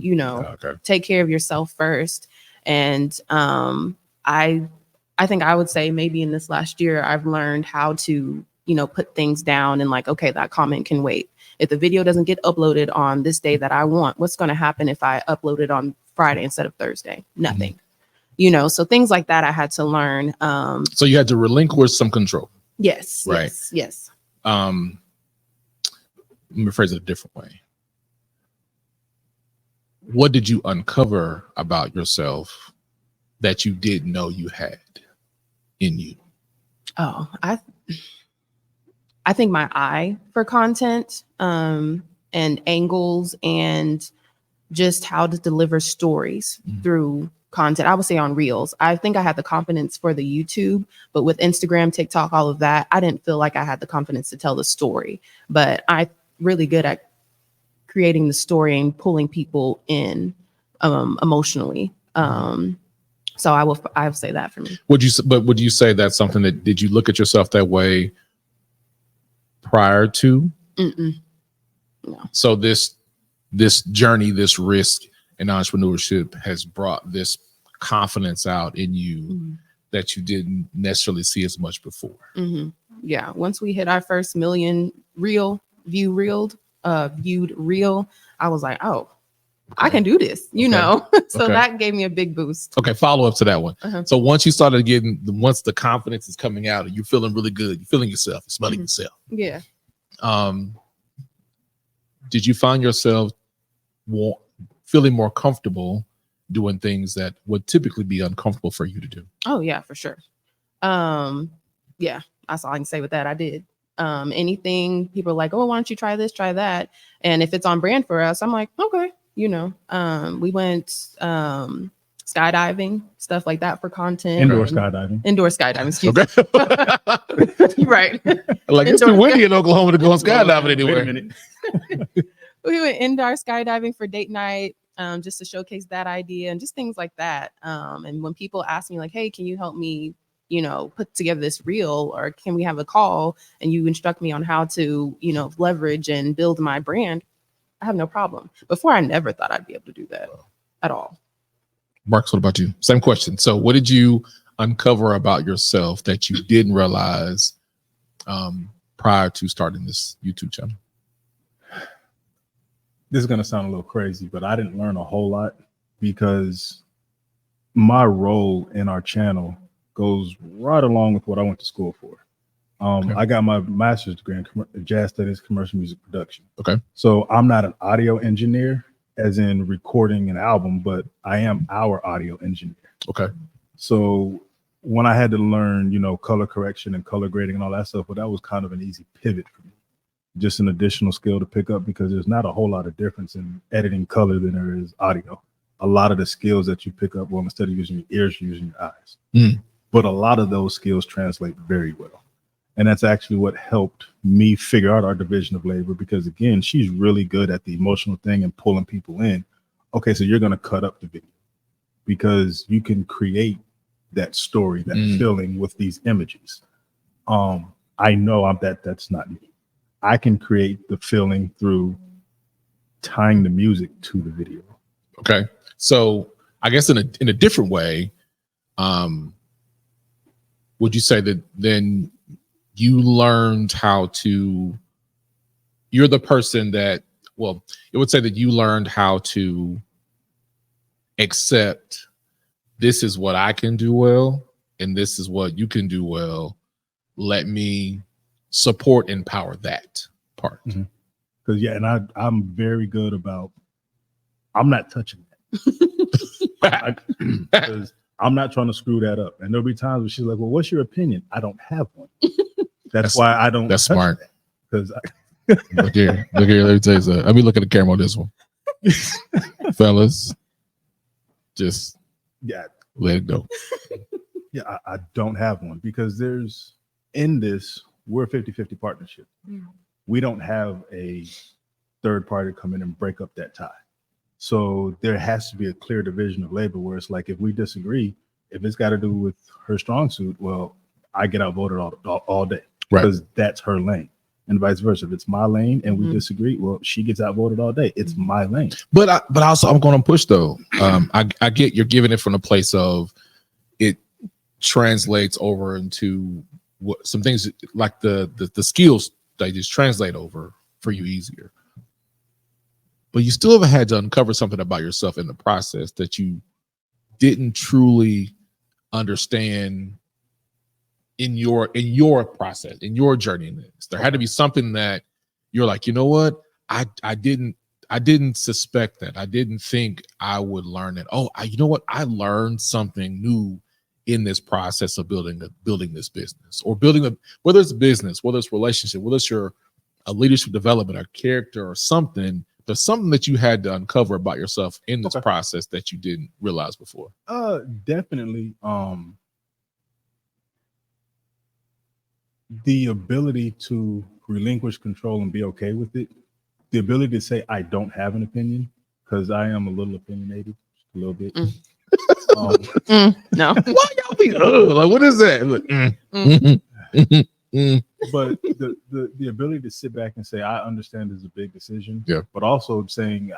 take care of yourself first. And I think I would say maybe in this last year, I've learned how to, put things down and like, okay, that comment can wait. If the video doesn't get uploaded on this day that I want, what's going to happen if I upload it on Friday instead of Thursday? Nothing. So things like that I had to learn. So you had to relinquish some control. Yes. Right. Yes. Let me phrase it a different way. What did you uncover about yourself that you didn't know you had in you? Oh, I think my eye for content and angles and just how to deliver stories through content. I would say on Reels. I think I had the confidence for the YouTube, but with Instagram, TikTok, all of that, I didn't feel like I had the confidence to tell the story. But I'm really good at creating the story and pulling people in emotionally. So I would say that for me. Would you say that's something that, did you look at yourself that way prior to? Mm-mm. No. So this journey, this risk in entrepreneurship has brought this confidence out in you that you didn't necessarily see as much before. Yeah. Once we hit our first million viewed reel, I was like, oh, I can do this, you know? So that gave me a big boost. Okay. Follow up to that one. So once you started once the confidence is coming out and you're feeling really good, you're feeling yourself, you're smelling yourself. Yeah. Did you find yourself feeling more comfortable doing things that would typically be uncomfortable for you to do? Oh yeah, for sure. Yeah, that's all I can say with that. I did. Anything people are like, oh, why don't you try this, try that? And if it's on brand for us, I'm like, okay, you know. We went skydiving, stuff like that for content. Indoor skydiving, excuse me. You're right. Like, it's too windy in Oklahoma to go on skydiving anywhere. We went indoor skydiving for date night, just to showcase that idea and just things like that. And when people ask me like, hey, can you help me, you know, put together this reel, or can we have a call and you instruct me on how to, you know, leverage and build my brand, I have no problem. Before, I never thought I'd be able to do that at all. Marcus, what about you? Same question. So what did you uncover about yourself that you didn't realize prior to starting this YouTube channel? This is going to sound a little crazy, but I didn't learn a whole lot because my role in our channel goes right along with what I went to school for. I got my master's degree in jazz studies, commercial music production. Okay. So I'm not an audio engineer, as in recording an album, but I am our audio engineer. Okay. So when I had to learn, you know, color correction and color grading and all that stuff, well, that was kind of an easy pivot for me. Just an additional skill to pick up, because there's not a whole lot of difference in editing color than there is audio. A lot of the skills that you pick up, well, instead of using your ears, you're using your eyes. But a lot of those skills translate very well. And that's actually what helped me figure out our division of labor, because again, she's really good at the emotional thing and pulling people in. Okay, so you're going to cut up the video because you can create that story, that feeling with these images. I know that's not me. I can create the feeling through tying the music to the video. Okay. So I guess in a different way, would you say that then you learned how to, you're the person that, well, it would say that you learned how to accept, this is what I can do well, and this is what you can do well. Let me support, empower that part. Because I'm very good about, I'm not touching that. Because I'm not trying to screw that up. And there'll be times where she's like, well, what's your opinion? I don't have one. That's why I don't. That's smart. Because look here, let me tell you something. Let me look at the camera on this one. Fellas, just let it go. Yeah, I don't have one, because there's, in this, we're a 50-50 partnership. We don't have a third party come in and break up that tie. So there has to be a clear division of labor where it's like, if we disagree, if it's got to do with her strong suit, well, I get outvoted all day, because that's her lane, and vice versa. If it's my lane and we disagree, well, she gets outvoted all day. It's my lane. But also I'm going to push though. I get you're giving it from the place of it translates over into what some things like the skills, they just translate over for you easier. But you still have had to uncover something about yourself in the process that you didn't truly understand in your process, in your journey in this. There had to be something that you're like, you know what? I didn't suspect that. I didn't think I would learn it. Oh, you know what? I learned something new in this process of building this business, or whether it's business, whether it's relationship, whether it's your leadership development or character or something. There's something that you had to uncover about yourself in this process that you didn't realize before. Definitely. The ability to relinquish control and be okay with it the ability to say I don't have an opinion, because I am a little opinionated, a little bit. No. Why y'all be like, what is that? But the ability to sit back and say I understand is a big decision, yeah, but also saying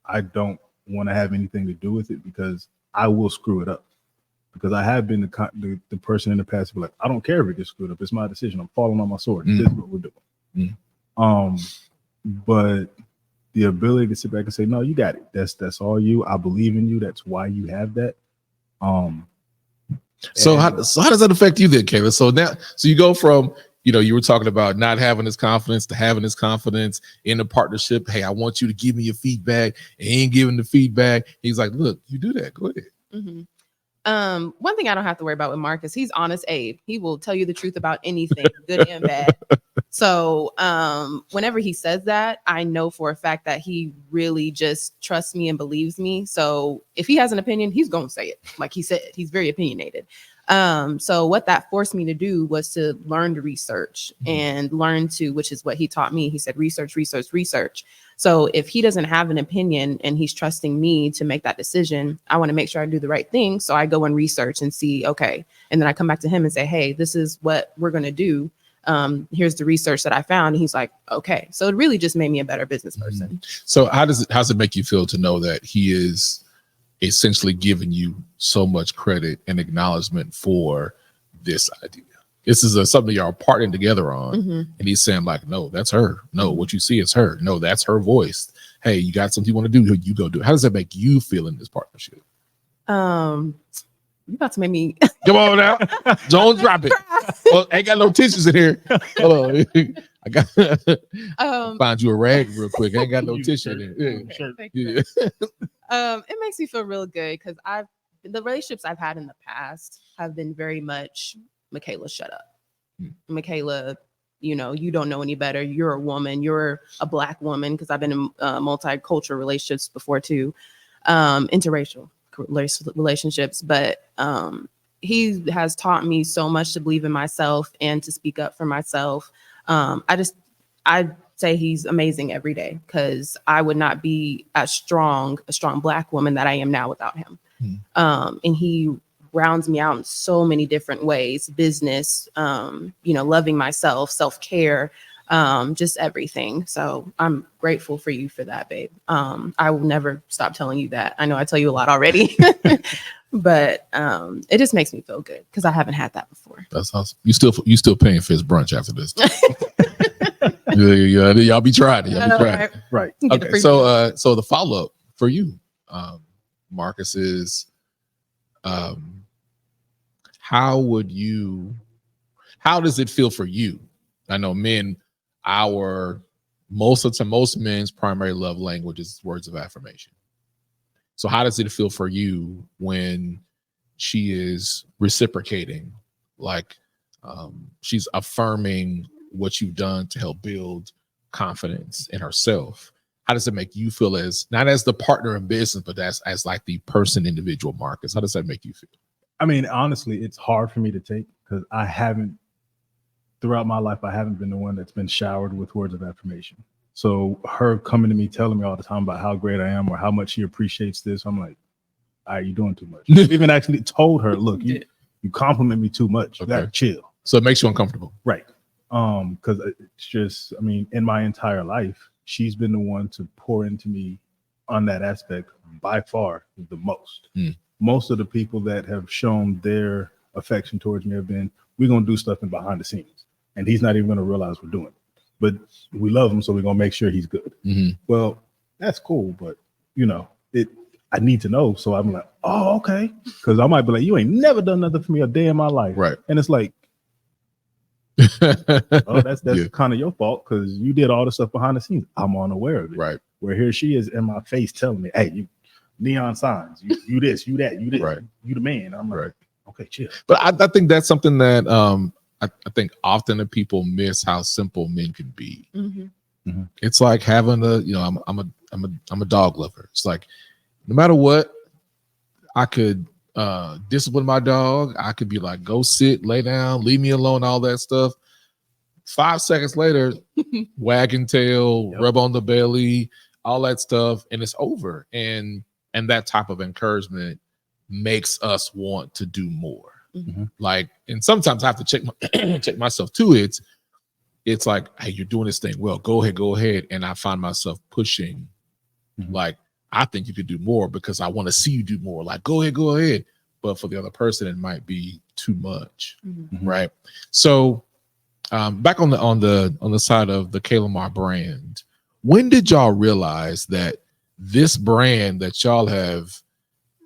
I don't want to have anything to do with it because I will screw it up. Because I have been the person in the past who be like, I don't care if it gets screwed up. It's my decision. I'm falling on my sword. This is what we're doing. But the ability to sit back and say, no, you got it. That's all you. I believe in you. That's why you have that. So how does that affect you then, Kayla? So you go from, you were talking about not having this confidence to having this confidence in a partnership. Hey, I want you to give me your feedback. And he ain't giving the feedback. He's like, look, you do that. Go ahead. One thing I don't have to worry about with Marcus, he's honest Abe. He will tell you the truth about anything, good and bad. So whenever he says that, I know for a fact that he really just trusts me and believes me. So if he has an opinion, he's going to say it. Like he said, he's very opinionated. So what that forced me to do was to learn to research and learn to, which is what he taught me. He said, research. So if he doesn't have an opinion and he's trusting me to make that decision, I want to make sure I do the right thing. So I go and research and see, okay. And then I come back to him and say, hey, this is what we're going to do. Here's the research that I found. And he's like, okay. So it really just made me a better business person. So how's it make you feel to know that he is essentially giving you so much credit and acknowledgement for this idea? This is something y'all partnering together on. And he's saying like, no, that's her. No, what you see is her. No, that's her voice. Hey, you got something you want to do, you go do it. How does that make you feel in this partnership? You about to make me come on now. Don't drop it. Well, ain't got no tissues in here. Hold on. I got find you a rag real quick. I ain't got no tissue in there. Yeah. It makes me feel real good because the relationships I've had in the past have been very much Michaela, shut up. Michaela, you don't know any better. You're a woman. You're a Black woman, because I've been in multicultural relationships before too, interracial relationships. But he has taught me so much to believe in myself and to speak up for myself. I say he's amazing every day, because I would not be a strong Black woman that I am now without him. And he rounds me out in so many different ways, business, loving myself, self-care, just everything. So I'm grateful for you for that, babe. I will never stop telling you that. I know I tell you a lot already, but it just makes me feel good because I haven't had that before. That's awesome. You still paying for his brunch after this? yeah, y'all be trying. Right. Okay. So the follow-up for you, Marcus, is how does it feel for you? I know men, most men's primary love language is words of affirmation. So how does it feel for you when she is reciprocating, like she's affirming what you've done to help build confidence in herself? How does it make you feel, as not as the partner in business, but as like the person, individual Marcus? How does that make you feel? I mean, honestly, it's hard for me to take, because throughout my life, I haven't been the one that's been showered with words of affirmation. So her coming to me, telling me all the time about how great I am or how much she appreciates this, I'm like, all right, you're doing too much. I've even actually told her, look, you compliment me too much. You gotta chill. So it makes you uncomfortable. Right. Because it's just, in my entire life, she's been the one to pour into me on that aspect by far the most. Most of the people that have shown their affection towards me have been, we're going to do stuff in behind the scenes, and he's not even going to realize we're doing it. But we love him, so we're going to make sure he's good. Well, that's cool, but I need to know. So I'm like, oh, okay. Because I might be like, you ain't never done nothing for me a day in my life. Right. And it's like, oh, that's kind of your fault, because you did all the stuff behind the scenes. I'm unaware of it. Right. Where here she is in my face telling me, hey, you neon signs, you this, you that, you this, right. You the man. I'm like, okay, chill. But I think that's something that I think often the people miss, how simple men can be. It's like having I'm a dog lover. It's like, no matter what, I could discipline my dog. I could be like, go sit, lay down, leave me alone, all that stuff. 5 seconds later, wagging tail, rub on the belly, all that stuff, and it's over. And that type of encouragement makes us want to do more. Like, and sometimes I have to check myself too. It's like, hey, you're doing this thing well. Go ahead. And I find myself pushing, like, I think you could do more because I want to see you do more. Like, go ahead. But for the other person, it might be too much, right? So, back on the side of the Kaylamar brand, when did y'all realize that this brand that y'all have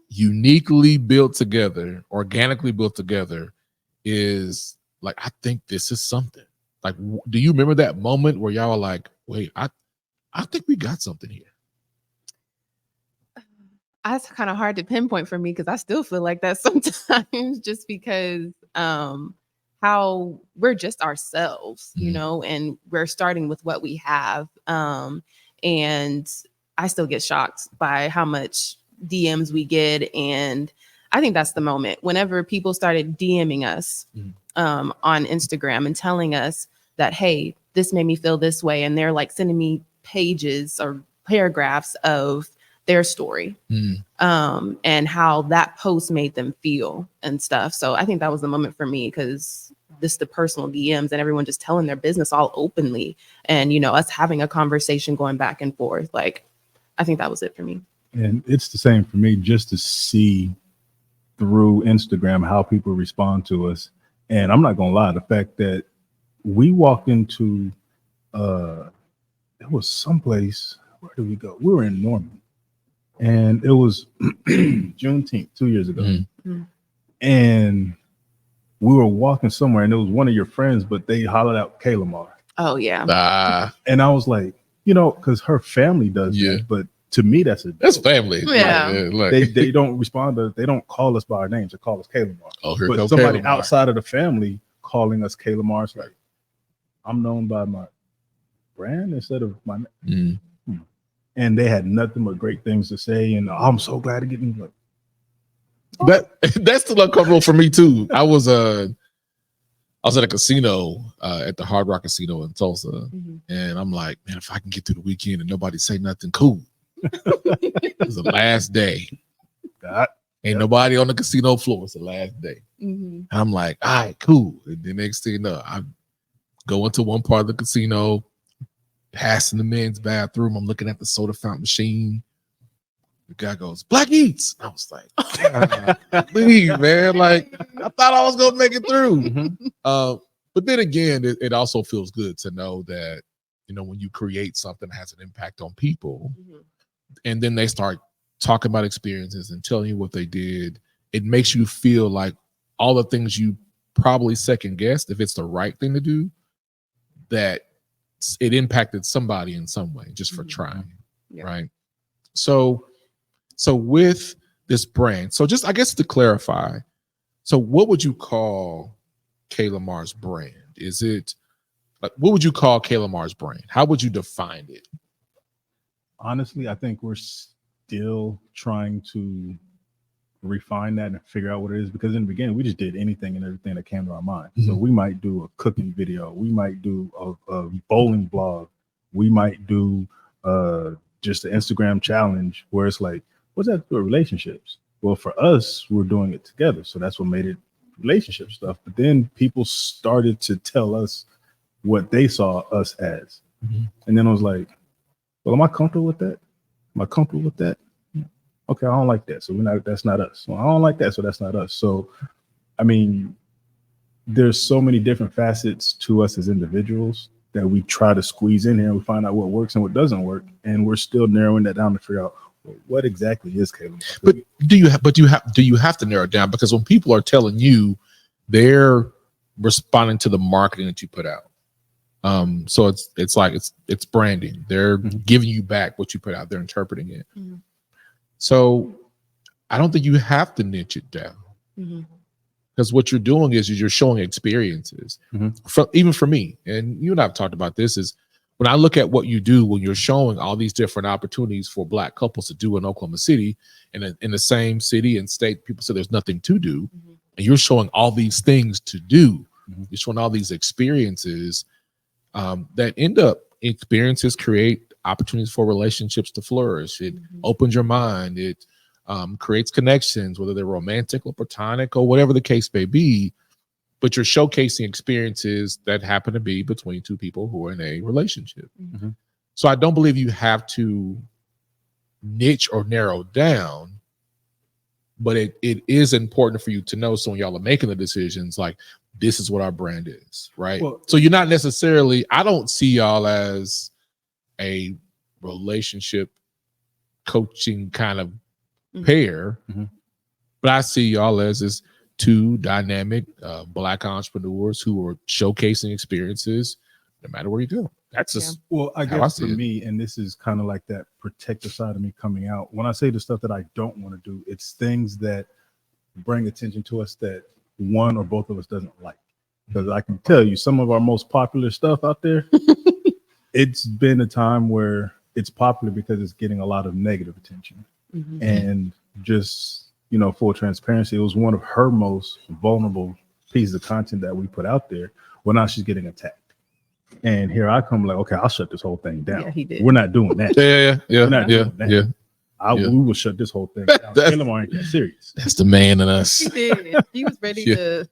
uniquely built together, organically built together, is like, I think this is something? Like, do you remember that moment where y'all were like, wait, I think we got something here? That's kind of hard to pinpoint for me because I still feel like that sometimes, just because how we're just ourselves, you know, and we're starting with what we have. And I still get shocked by how much DMs we get. And I think that's the moment whenever people started DMing us on Instagram and telling us that, hey, this made me feel this way. And they're like sending me pages or paragraphs of their story and how that post made them feel and stuff. So I think that was the moment for me, because this the personal DMs and everyone just telling their business all openly, and you know, us having a conversation going back and forth. Like, I think that was it for me. And it's the same for me, just to see through Instagram how people respond to us. And I'm not gonna lie, the fact that we walked into it was someplace, where did we go? We were in Norman. And it was Juneteenth 2 years ago. And we were walking somewhere, and it was one of your friends, but they hollered out Kaylamar. Oh, yeah. And I was like, you know, because her family does that, but to me, that's family. Yeah. They don't respond to, they don't call us by our names, they call us Kaylamar. Oh, here but comes somebody Kaylamar. outside of the family calling us Kaylamar, it's like, I'm known by my brand instead of my name. And they had nothing but great things to say, and I'm so glad to get in. Like, that's still uncomfortable for me too. I was at a casino at the Hard Rock Casino in Tulsa, and I'm like, man, if I can get through the weekend and nobody say nothing, cool. It was the last day. Ain't nobody on the casino floor. It's the last day. And I'm like, all right, cool. And the next thing you know, I go into one part of the casino, passing the men's bathroom. I'm looking at the soda fountain machine. The guy goes, Black Eats. I was like, leave, man. Like, I thought I was gonna make it through. But then again, it also feels good to know that, you know, when you create something that has an impact on people, and then they start talking about experiences and telling you what they did, it makes you feel like all the things you probably second guessed, if it's the right thing to do, that it impacted somebody in some way just for trying, right? So with this brand, so just, I guess, to clarify, so what would you call Kaylamar's brand? Is it, like, what would you call Kaylamar's brand? How would you define it? Honestly, I think we're still trying to refine that and figure out what it is, because in the beginning we just did anything and everything that came to our mind. So we might do a cooking video, we might do a bowling blog, we might do just an Instagram challenge where it's like, what's that to do with relationships? Well, for us, we're doing it together, so that's what made it relationship stuff. But then people started to tell us what they saw us as, and then I was like, well, am I comfortable with that? Am I comfortable with that? Okay, I don't like that, so that's not us. Well, I don't like that, so that's not us. So, I mean, there's so many different facets to us as individuals that we try to squeeze in here, and we find out what works and what doesn't work, and we're still narrowing that down to figure out, well, what exactly is Kayla. But do you have to narrow it down? Because when people are telling you, they're responding to the marketing that you put out. So it's like it's branding. They're giving you back what you put out. They're interpreting it. So I don't think you have to niche it down, because what you're doing is you're showing experiences. Even for me, and you and I've talked about this, is when I look at what you do, when you're showing all these different opportunities for Black couples to do in Oklahoma City, and in the same city and state, people say there's nothing to do, and you're showing all these things to do. You're showing all these experiences. that end up experiences create opportunities for relationships to flourish. It opens your mind. It creates connections, whether they're romantic or platonic or whatever the case may be. But you're showcasing experiences that happen to be between two people who are in a relationship. So I don't believe you have to niche or narrow down, but it is important for you to know. So when y'all are making the decisions, like, this is what our brand is, right? Well, so you're not necessarily, I don't see y'all as a relationship coaching kind of pair, but I see y'all as this two dynamic Black entrepreneurs who are showcasing experiences no matter where you go. That's just well, I guess for me, and this is kind of like that protective side of me coming out. When I say the stuff that I don't want to do, it's things that bring attention to us that one or both of us doesn't like. Because I can tell you, some of our most popular stuff out there, it's been a time where it's popular because it's getting a lot of negative attention. And just, you know, full transparency, it was one of her most vulnerable pieces of content that we put out there. Well, now she's getting attacked. And here I come like, okay, I'll shut this whole thing down. Yeah, he did. We're not doing that. We're not doing that. We will shut this whole thing down. Kaylamar ain't that serious. That's the man in us. He did. He was ready to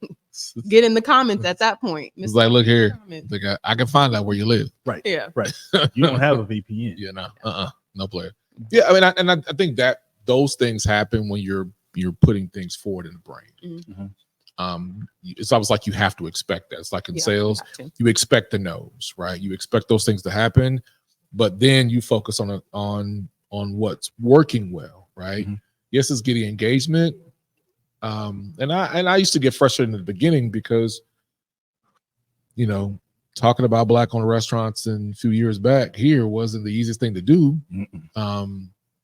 get in the comments at that point. It's like, look here, like, I can find out where you live. Right. Yeah. Right. You don't have a VPN. Yeah. No. No player. Yeah. I mean, I think that those things happen when you're putting things forward in the brain. It's almost like you have to expect that. It's like in sales, you expect the no's, right? You expect those things to happen, but then you focus on what's working well, right? Yes, it's getting engagement. And I used to get frustrated in the beginning because, you know, talking about Black owned restaurants a few years back here wasn't the easiest thing to do.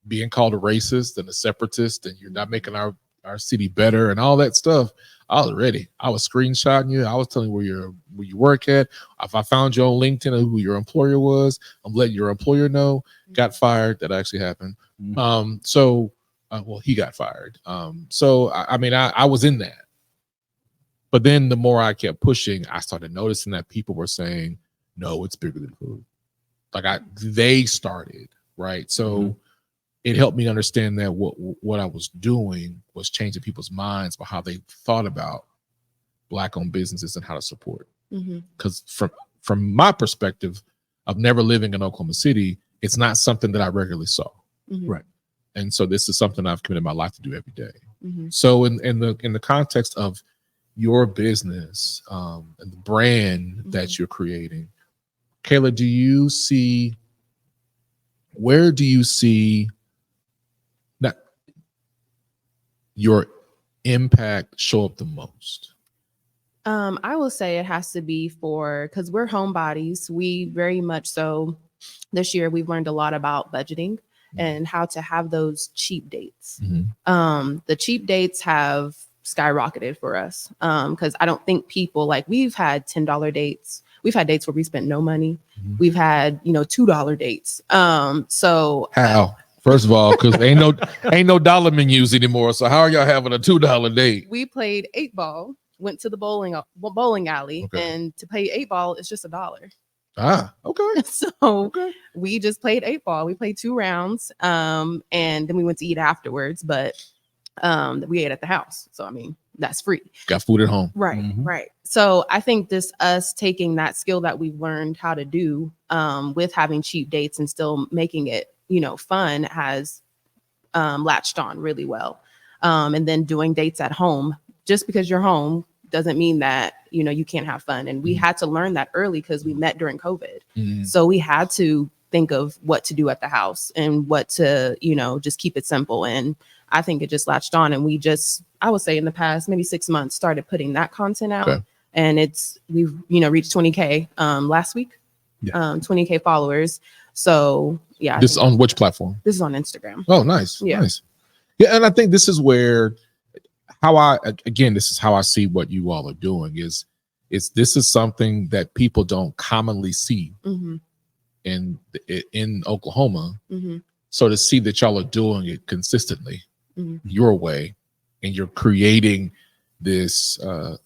Being called a racist and a separatist, and you're not making our city better and all that stuff. I was ready. I was screenshotting you. I was telling you where you work at. If I found you on LinkedIn who your employer was, I'm letting your employer know. Got fired. That actually happened. Well, he got fired. I mean, I was in that. But then the more I kept pushing, I started noticing that people were saying, no, it's bigger than food. Like they started, right? So it helped me understand that what I was doing was changing people's minds about how they thought about Black-owned businesses and how to support. Because from my perspective of never living in Oklahoma City, it's not something that I regularly saw. Right. And so this is something I've committed my life to do every day. So in the context of your business and the brand that you're creating, Kayla, where do you see that your impact show up the most? I will say it has to be because we're homebodies. We very much so this year we've learned a lot about budgeting and how to have those cheap dates. The cheap dates have skyrocketed for us because I don't think people we've had $10 dates. We've had dates where we spent no money. We've had, $2 dates. So how? First of all, because ain't no dollar menus anymore. So how are y'all having a $2 date? We played 8-ball, went to the bowling alley, and to play 8-ball, it's just $1. Ah, okay. So we just played 8-ball. We played 2 rounds, and then we went to eat afterwards. But we ate at the house, so I mean that's free. Got food at home, right? Right. So I think us taking that skill that we've learned how to do with having cheap dates and still making it fun has latched on really well. And then doing dates at home, just because you're home doesn't mean that you can't have fun. And we had to learn that early because we met during COVID. So we had to think of what to do at the house and what to just keep it simple. And I think it just latched on, and I would say in the past maybe 6 months started putting that content out. And we've reached 20K last week. 20K followers. So yeah. This is on which platform? This is on Instagram. Oh, nice. Yeah. Nice. Yeah. And I think this is where this is how I see what you all are doing is this is something that people don't commonly see in Oklahoma. So to see that y'all are doing it consistently your way, and you're creating this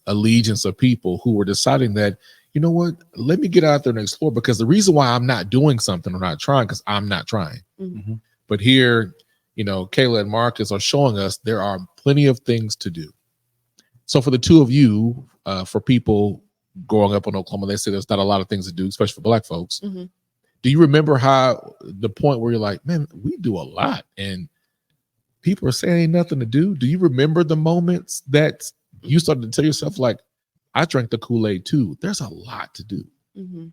allegiance of people who are deciding that you know what? Let me get out there and explore, because the reason why I'm not doing something or not trying, because I'm not trying. Mhm. But here, Kayla and Marcus are showing us there are plenty of things to do. So for the two of you, for people growing up in Oklahoma, they say there's not a lot of things to do, especially for Black folks. Mhm. Do you remember how the point where you're like, man, we do a lot and people are saying ain't nothing to do? Do you remember the moments that you started to tell yourself, like, I drank the Kool-Aid too? There's a lot to do. Mhm.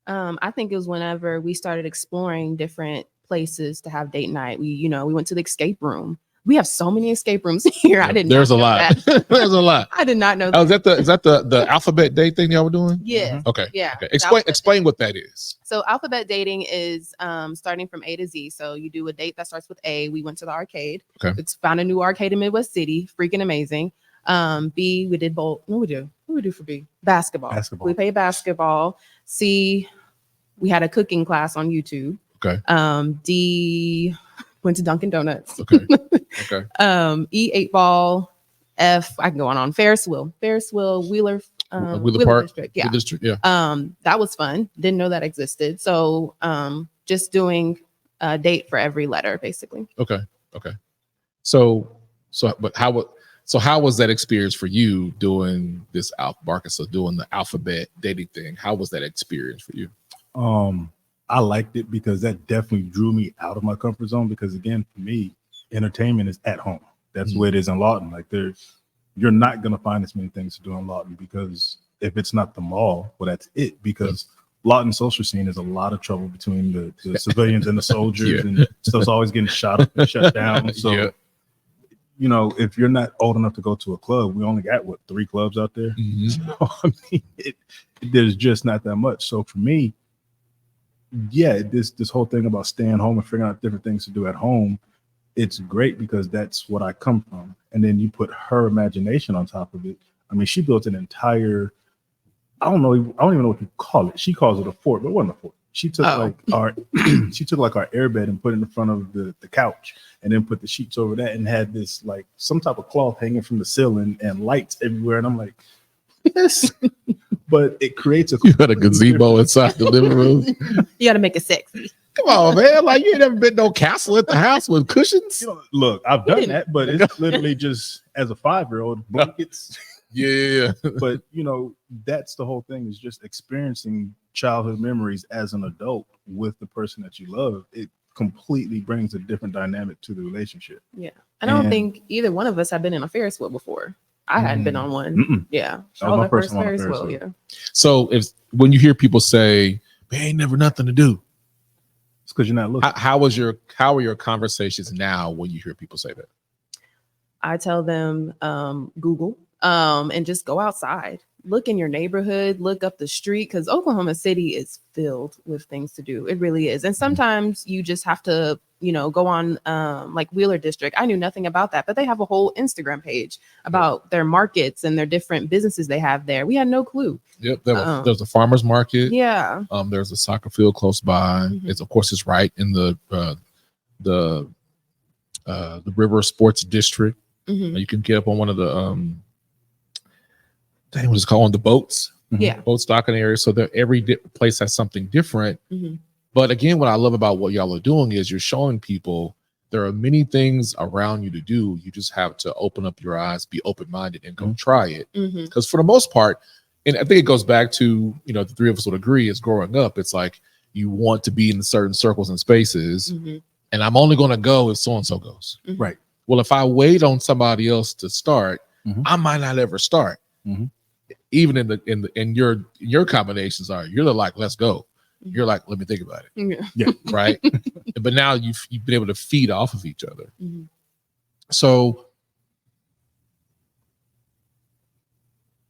I think it was whenever we started exploring different places to have date night. We went to the escape room. We have so many escape rooms here. I didn't. There's a lot. There's a lot. I did not know Oh, that. is that the alphabet date thing y'all were doing? Yeah. Okay. Yeah. Okay. Explain what that is. So alphabet dating is starting from A to Z. So you do a date that starts with A. We went to the arcade. Okay. It's found a new arcade in Midwest City. Freaking amazing. B, we did both. What do we do for B? Basketball. We played basketball. C, we had a cooking class on YouTube. Okay. D, went to Dunkin' Donuts. Okay. Okay. E, 8-ball. F, I can go on. Ferris wheel, Wheeler Park District. Yeah. District, yeah. That was fun. Didn't know that existed. So just doing a date for every letter, basically. Okay. So how was that experience for you doing this Marcus, so doing the alphabet dating thing? How was that experience for you? I liked it because that definitely drew me out of my comfort zone, because again, for me, entertainment is at home. That's where it is in Lawton. Like you're not going to find as many things to do in Lawton, because if it's not the mall, well, that's it. Because Lawton social scene is a lot of trouble between the civilians and the soldiers, and stuff's always getting shot up and shut down. So, if you're not old enough to go to a club, we only got 3 clubs out there. So, I mean, there's just not that much. So for me, this whole thing about staying home and figuring out different things to do at home, it's great because that's what I come from. And then you put her imagination on top of it. I mean, she built an entire, I don't even know what you call it. She calls it a fort, but it wasn't a fort. She took our airbed and put it in front of the couch, and then put the sheets over that, and had this like some type of cloth hanging from the ceiling and lights everywhere. And I'm like, yes. But it creates you had a gazebo inside the living room. You got to make it sexy. Come on, man. Like, you ain't never been no castle at the house with cushions. Look, I've done that, but it's literally just as a 5-year-old, blankets. Yeah. But that's the whole thing, is just experiencing childhood memories as an adult with the person that you love. It completely brings a different dynamic to the relationship. Yeah. I don't think either one of us had been in a Ferris wheel before. I hadn't been on one. Mm-mm. Yeah. That was my first one on a Ferris wheel. Yeah. So when you hear people say, "Man, ain't never nothing to do," it's because you're not looking. How are your conversations now when you hear people say that? I tell them Google and just go outside. Look in your neighborhood, look up the street, because Oklahoma City is filled with things to do. It really is. And sometimes you just have to, go on like Wheeler District. I knew nothing about that, but they have a whole Instagram page about their markets and their different businesses they have there. We had no clue. Yep. There's a farmer's market. Yeah. There's a soccer field close by. It's right in the River Sports District. You can get up on one of the what is it called, on the boats. Yeah. Boat stocking area. So that every place has something different. But again, what I love about what y'all are doing is you're showing people there are many things around you to do. You just have to open up your eyes, be open-minded, and go try it. Because for the most part, and I think it goes back to, the 3 of us would agree, is growing up, it's like you want to be in certain circles and spaces, and I'm only going to go if so-and-so goes. Right. Well, if I wait on somebody else to start, I might not ever start. Even in your combinations you're like, let's go. You're like, let me think about it. Yeah. Right. But now you've been able to feed off of each other. So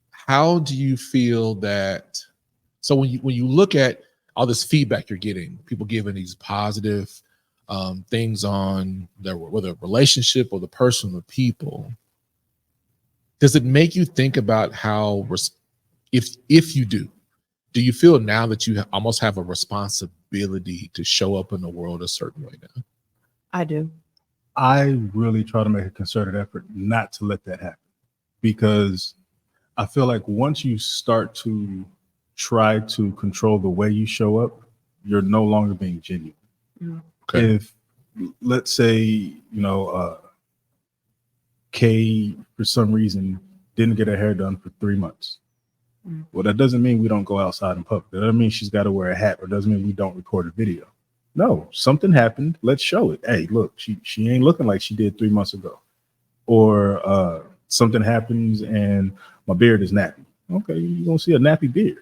how do you feel that? So when you look at all this feedback you're getting, people giving these positive things on whether a relationship or the person or people, does it make you think about how, if you do you feel now that you almost have a responsibility to show up in the world a certain way now? I do. I really try to make a concerted effort not to let that happen, because I feel like once you start to try to control the way you show up, you're no longer being genuine. Okay. If, let's say, Kay, for some reason, didn't get her hair done for 3 months. Well, that doesn't mean we don't go outside in public. That doesn't mean she's got to wear a hat, or doesn't mean we don't record a video. No, something happened. Let's show it. Hey, look, she ain't looking like she did 3 months ago. Or something happens and my beard is nappy. Okay, you're gonna see a nappy beard.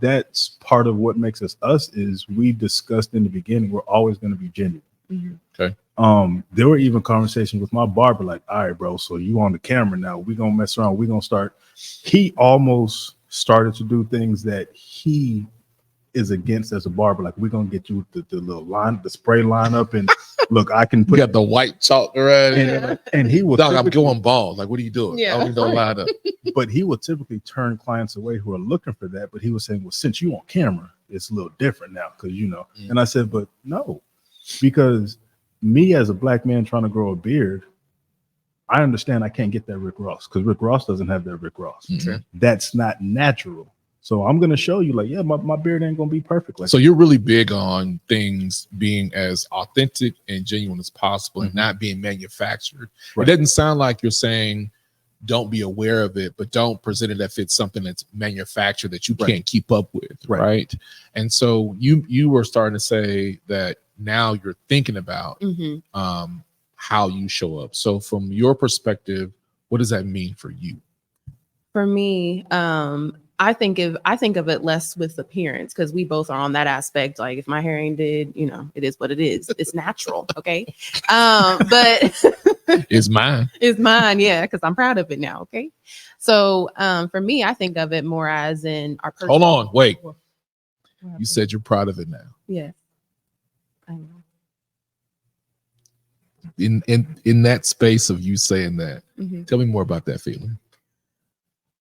That's part of what makes us us. Is we discussed in the beginning, we're always going to be genuine. Okay. There were even conversations with my barber, like, all right, bro, so you on the camera now, we're gonna mess around, we're gonna start. He almost started to do things that he is against as a barber. Like, we're gonna get you the little line, the spray line up, and look, I can You put got the white chalk around. and he will Dog, I'm going bald. Like, what are you doing? Yeah. I don't even know line up. but he will typically turn clients away who are looking for that. But he was saying, well, since you on camera, it's a little different now, because And I said, but no, because me as a black man trying to grow a beard, I understand I can't get that Rick Ross, because Rick Ross doesn't have that Rick Ross. That's not natural. So I'm gonna show you, like, yeah, my beard ain't gonna be perfect. Like, so you're really big on things being as authentic and genuine as possible, and not being manufactured. Right. It doesn't sound like you're saying don't be aware of it, but don't present it if it's something that's manufactured that you can't keep up with, right? And so you were starting to say that now you're thinking about how you show up. So from your perspective, what does that mean for you? For me, I think of it less with appearance, because we both are on that aspect. Like, if my hair ain't did, it is what it is. It's natural, okay? But It's mine. It's mine, yeah, because I'm proud of it now, okay? So for me, I think of it more as in our personal. Hold on, wait. You said you're proud of it now. Yeah. I know. In that space of you saying that, tell me more about that feeling.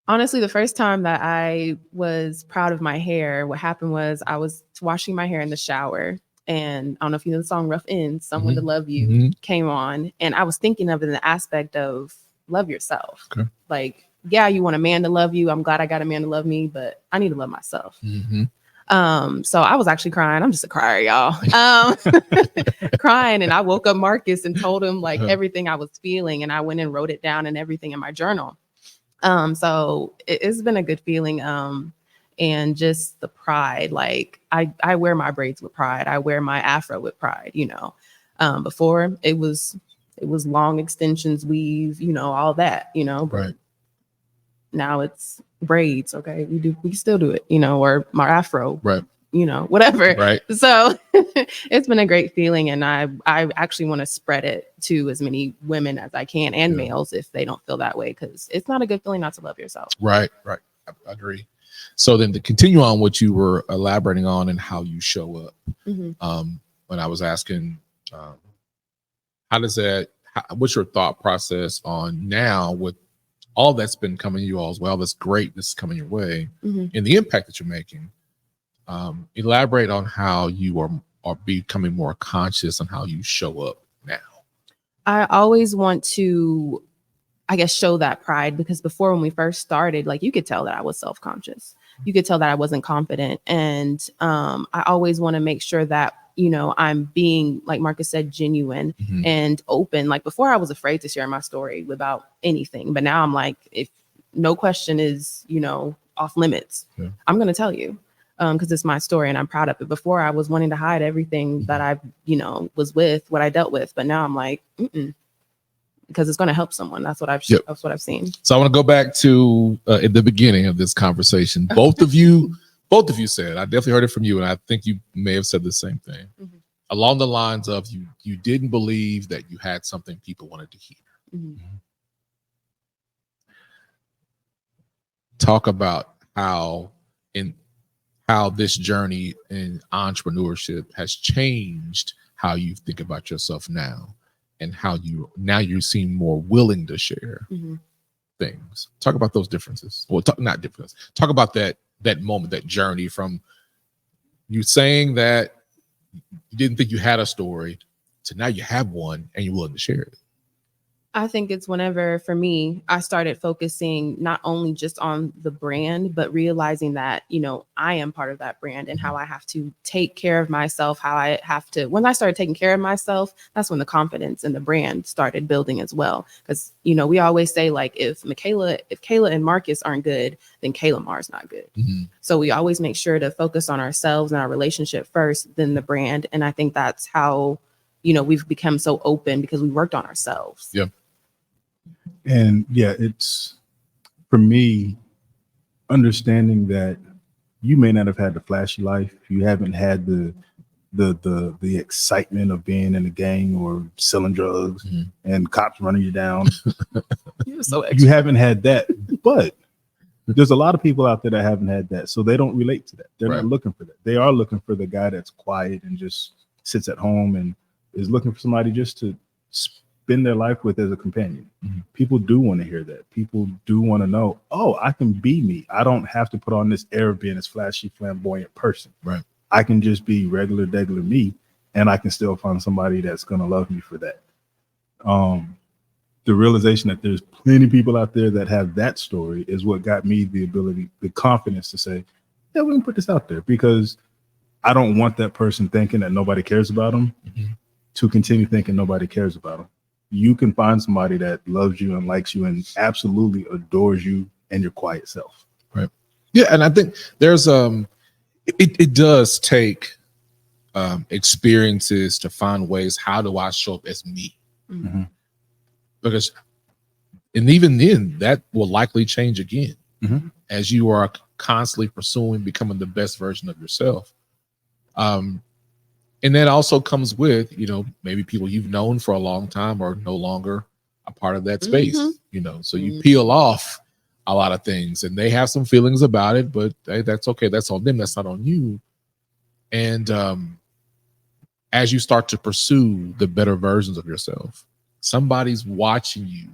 Honestly, the first time that I was proud of my hair, what happened was I was washing my hair in the shower, and I don't know if you know the song Rough Ends, Someone to Love You came on, and I was thinking of it in the aspect of love yourself. Okay. Like, yeah, you want a man to love you. I'm glad I got a man to love me, but I need to love myself. So I was actually crying. I'm just a crier, y'all. Crying, and I woke up Marcus and told him like everything I was feeling, and I went and wrote it down and everything in my journal. So it's been a good feeling. And just the pride, like I wear my braids with pride. I wear my afro with pride, before it was long extensions, weave, all that, but now it's braids. Okay. We still do it, or my afro, whatever. Right. So it's been a great feeling. And I actually want to spread it to as many women as I can, and males, if they don't feel that way, because it's not a good feeling not to love yourself. Right. I agree. So then to continue on what you were elaborating on and how you show up, when I was asking, what's your thought process on now with all that's been coming you all as well, that's great, this is coming your way, and the impact that you're making. Elaborate on how you are becoming more conscious on how you show up now. I always want to, I guess, show that pride, because before, when we first started, like, you could tell that I was self-conscious. You could tell that I wasn't confident. And I always want to make sure that, I'm being, like Marcus said, genuine and open. Like, before, I was afraid to share my story about anything. But now I'm like, if no question is, off limits, I'm going to tell you. Because it's my story and I'm proud of it. Before, I was wanting to hide everything that I, was with, what I dealt with. But now I'm like, because it's going to help someone. That's what I've seen. So I want to go back to at the beginning of this conversation. Both of you said, I definitely heard it from you, and I think you may have said the same thing, along the lines of you didn't believe that you had something people wanted to hear. Talk about how this journey in entrepreneurship has changed how you think about yourself now, and how you seem more willing to share things. Talk about those differences. Well, not differences. Talk about that moment, that journey from you saying that you didn't think you had a story to now you have one and you're willing to share it. I think it's whenever, for me, I started focusing not only just on the brand, but realizing that, I am part of that brand and how I have to take care of myself, when I started taking care of myself, that's when the confidence in the brand started building as well. Because, we always say, like, if Kayla and Marcus aren't good, then Kaylamar's not good. Mm-hmm. So we always make sure to focus on ourselves and our relationship first, then the brand. And I think that's how, we've become so open because we worked on ourselves. Yeah. And yeah, it's, for me, understanding that you may not have had the flashy life. You haven't had the excitement of being in a gang or selling drugs and cops running you down. You're so You haven't had that, but there's a lot of people out there that haven't had that. So they don't relate to that. They're not looking for that. They are looking for the guy that's quiet and just sits at home and is looking for somebody just to spend their life with as a companion. People do want to hear that. People do want to know, oh, I can be me. I don't have to put on this air of being this flashy, flamboyant person. Right. I can just be regular, degular me, and I can still find somebody that's going to love me for that. The realization that there's plenty of people out there that have that story is what got me the ability, the confidence to say, yeah, we can put this out there, because I don't want that person thinking that nobody cares about them to continue thinking nobody cares about them. You can find somebody that loves you and likes you and absolutely adores you and your quiet self. Right. Yeah. And I think there's, it does take experiences to find ways, how do I show up as me? Because, and even then that will likely change again as you are constantly pursuing becoming the best version of yourself. And that also comes with, maybe people you've known for a long time are no longer a part of that space, so you peel off a lot of things and they have some feelings about it, but that's okay. That's on them. That's not on you. And as you start to pursue the better versions of yourself, somebody's watching you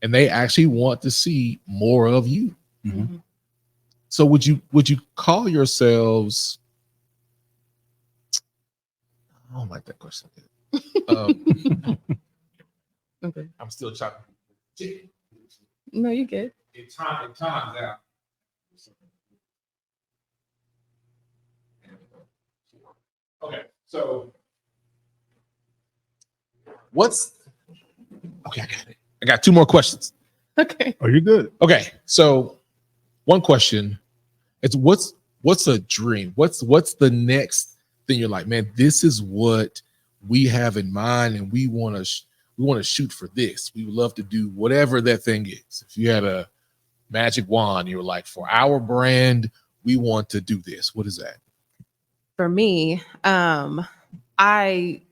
and they actually want to see more of you. So would you call yourselves, I don't like that question. Okay. I'm still chopping. No, you good. It times out. Okay, so okay, I got it. I got two more questions. Okay. Oh, you're good. Okay, so one question is what's a dream? What's the next thing you're like, man, this is what we have in mind and we want to shoot for this. We would love to do whatever that thing is. If you had a magic wand, you were like, for our brand, we want to do this. What is that? For me, I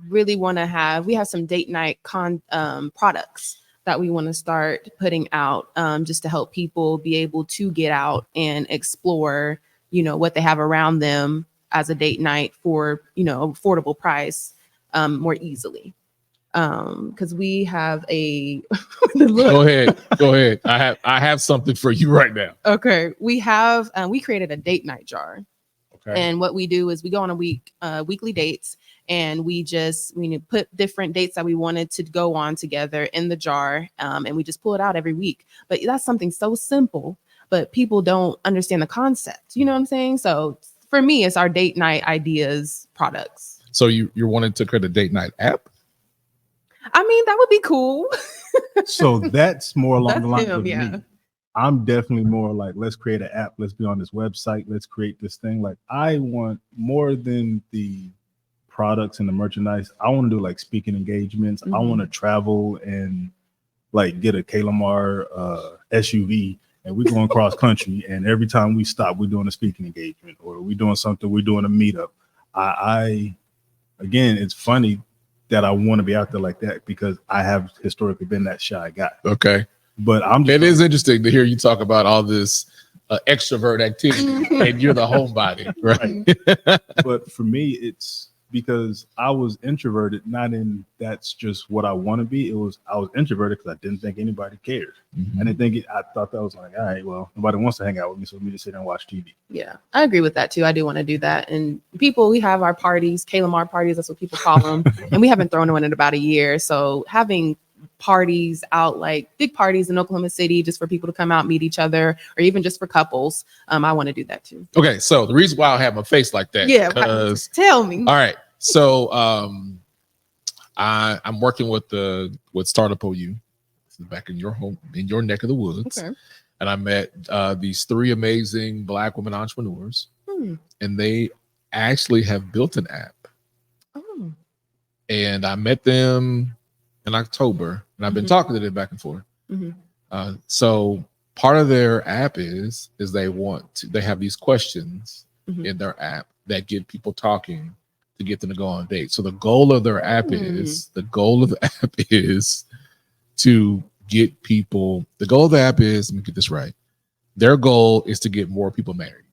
really want to we have some date night products that we want to start putting out just to help people be able to get out and explore, what they have around them as a date night for, affordable price more easily. Because we have a Go ahead. I have something for you right now. Okay. We have we created a date night jar. Okay. And what we do is we go on weekly dates, and we put different dates that we wanted to go on together in the jar, and we just pull it out every week. But that's something so simple, but people don't understand the concept. You know what I'm saying? So for me, it's our date night ideas products. So you're wanting to create a date night app? I mean, that would be cool. So that's more along the lines of yeah. me. I'm definitely more like, let's create an app. Let's be on this website. Let's create this thing. Like, I want more than the products and the merchandise. I want to do like speaking engagements. I want to travel and like get a Kaylamar SUV and we're going cross country. And every time we stop, we're doing a speaking engagement or we're doing something. We're doing a meetup. Again, it's funny that I want to be out there like that because I have historically been that shy guy. Okay. But it is interesting to hear you talk about all this extrovert activity and you're the homebody, right? But for me, it's because I was introverted, not in that's just what I want to be. I was introverted because I didn't think anybody cared. I thought that was like, all right, well, nobody wants to hang out with me, so let me just sit and watch TV. Yeah, I agree with that too. I do want to do that. And we have our parties, Kaylamar parties, that's what people call them. And we haven't thrown one in about a year. So having parties out, like big parties in Oklahoma City, just for people to come out, meet each other, or even just for couples. I want to do that too. Okay, so the reason why I have my face like that, Yeah, because tell me. all right, so I'm working with Startup OU. This is back in your home, in your neck of the woods. Okay. And I met these 3 amazing Black women entrepreneurs, and they actually have built an app. Oh. And I met them in October, and I've been talking to them back and forth. So part of their app is they have these questions in their app that get people talking to get them to go on dates. So the goal of their app is to get people. The goal of the app is, let me get this right. Their goal is to get more people married.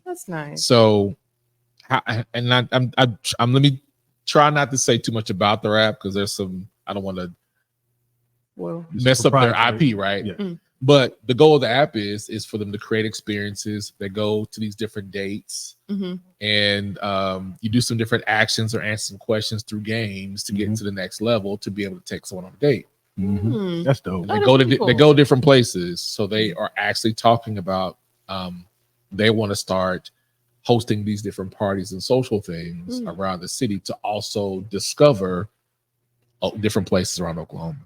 That's nice. So, let me try not to say too much about their app, because there's some, I don't want to mess up their IP, right? Yeah. But the goal of the app is for them to create experiences. They go to these different dates, and you do some different actions or answer some questions through games to get to the next level to be able to take someone on a date. That's dope. They go different places, so they are actually talking about they want to start hosting these different parties and social things around the city to also discover different places around Oklahoma.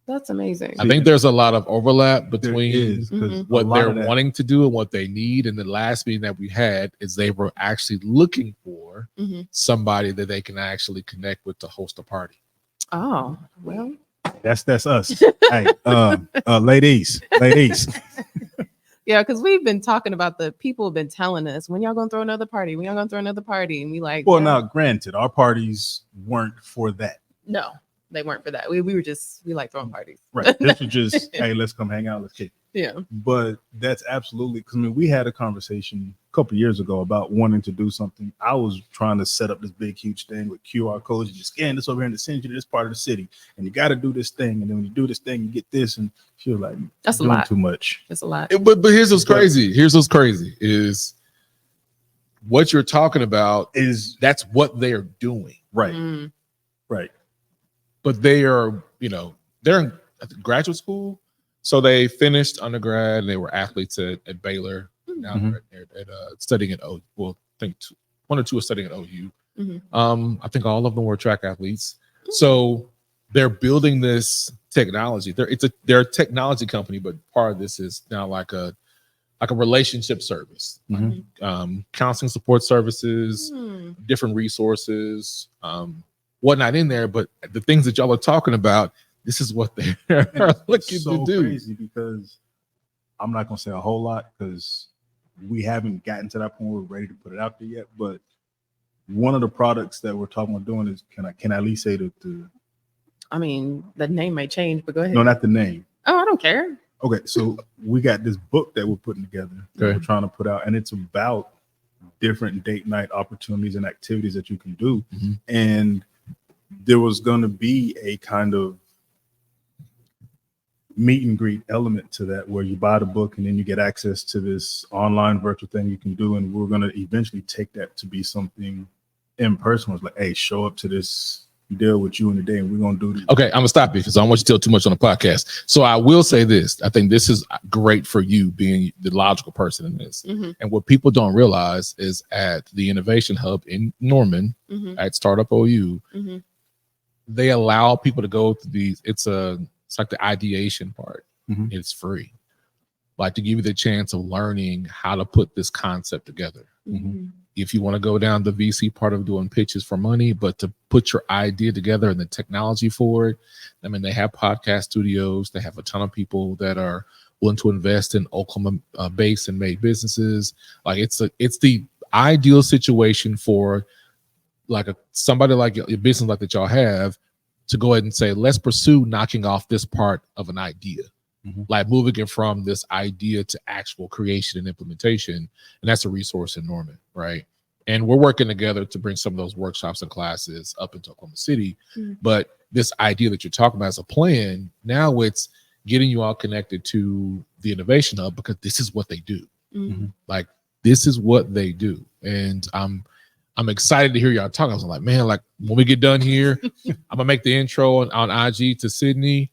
That's amazing. I think there's a lot of overlap between what they're wanting to do and what they need. And the last meeting that we had is they were actually looking for somebody that they can actually connect with to host a party. Oh, well. That's us. Hey, ladies. Yeah, because we've been talking about, the people have been telling us, when y'all gonna throw another party? When y'all gonna throw another party? And we like, well, now granted, our parties weren't for that. No, they weren't for that. We like throwing parties. Right. This was just, hey, let's come hang out, let's kick. Yeah. But that's absolutely, because I mean, we had a conversation a couple of years ago about wanting to do something. I was trying to set up this big, huge thing with QR codes. You just scan this over here and it sends you to this part of the city, and you got to do this thing. And then when you do this thing, you get this. And she was like, that's a lot. Too much. That's a lot. But here's what's crazy. is what you're talking about is that's what they're doing. Right. Right. But they are, they're in graduate school. So they finished undergrad and they were athletes at Baylor. Now they're studying at OU. Well, I think 1 or 2 are studying at OU. I think all of them were track athletes. So they're building this technology. They're a technology company, but part of this is now like a relationship service, counseling support services, different resources, whatnot in there. But the things that y'all are talking about, this is what they're looking to do. Crazy, because I'm not gonna say a whole lot because we haven't gotten to that point where we're ready to put it out there yet. But one of the products that we're talking about doing is, can I at least say the I mean, the name may change, but go ahead. No, not the name. Oh, I don't care. Okay, so we got this book that we're putting together that we're trying to put out, and it's about different date night opportunities and activities that you can do. And there was going to be a kind of meet and greet element to that, where you buy the book and then you get access to this online virtual thing you can do. And we're going to eventually take that to be something in person. It's like, hey, show up to this deal with you in the day, and we're going to do this. Okay, I'm gonna stop you because I don't want you to tell too much on the podcast. So I will say this: I think this is great for you being the logical person in this. And what people don't realize is at the Innovation Hub in Norman, at Startup OU, they allow people to go to these. It's like the ideation part. It's free, like to give you the chance of learning how to put this concept together. If you want to go down the VC part of doing pitches for money, but to put your idea together and the technology for it, I mean, they have podcast studios. They have a ton of people that are willing to invest in Oklahoma based and made businesses. Like it's the ideal situation for like somebody like your business like that y'all have to go ahead and say, let's pursue knocking off this part of an idea. Like moving it from this idea to actual creation and implementation. And that's a resource in Norman, right? And we're working together to bring some of those workshops and classes up into Oklahoma City. But this idea that you're talking about as a plan, now it's getting you all connected to the Innovation Hub, because this is what they do. Like, this is what they do. And I'm I'm excited to hear y'all talk. I was like, man, like when we get done here, I'm gonna make the intro on IG to Sydney,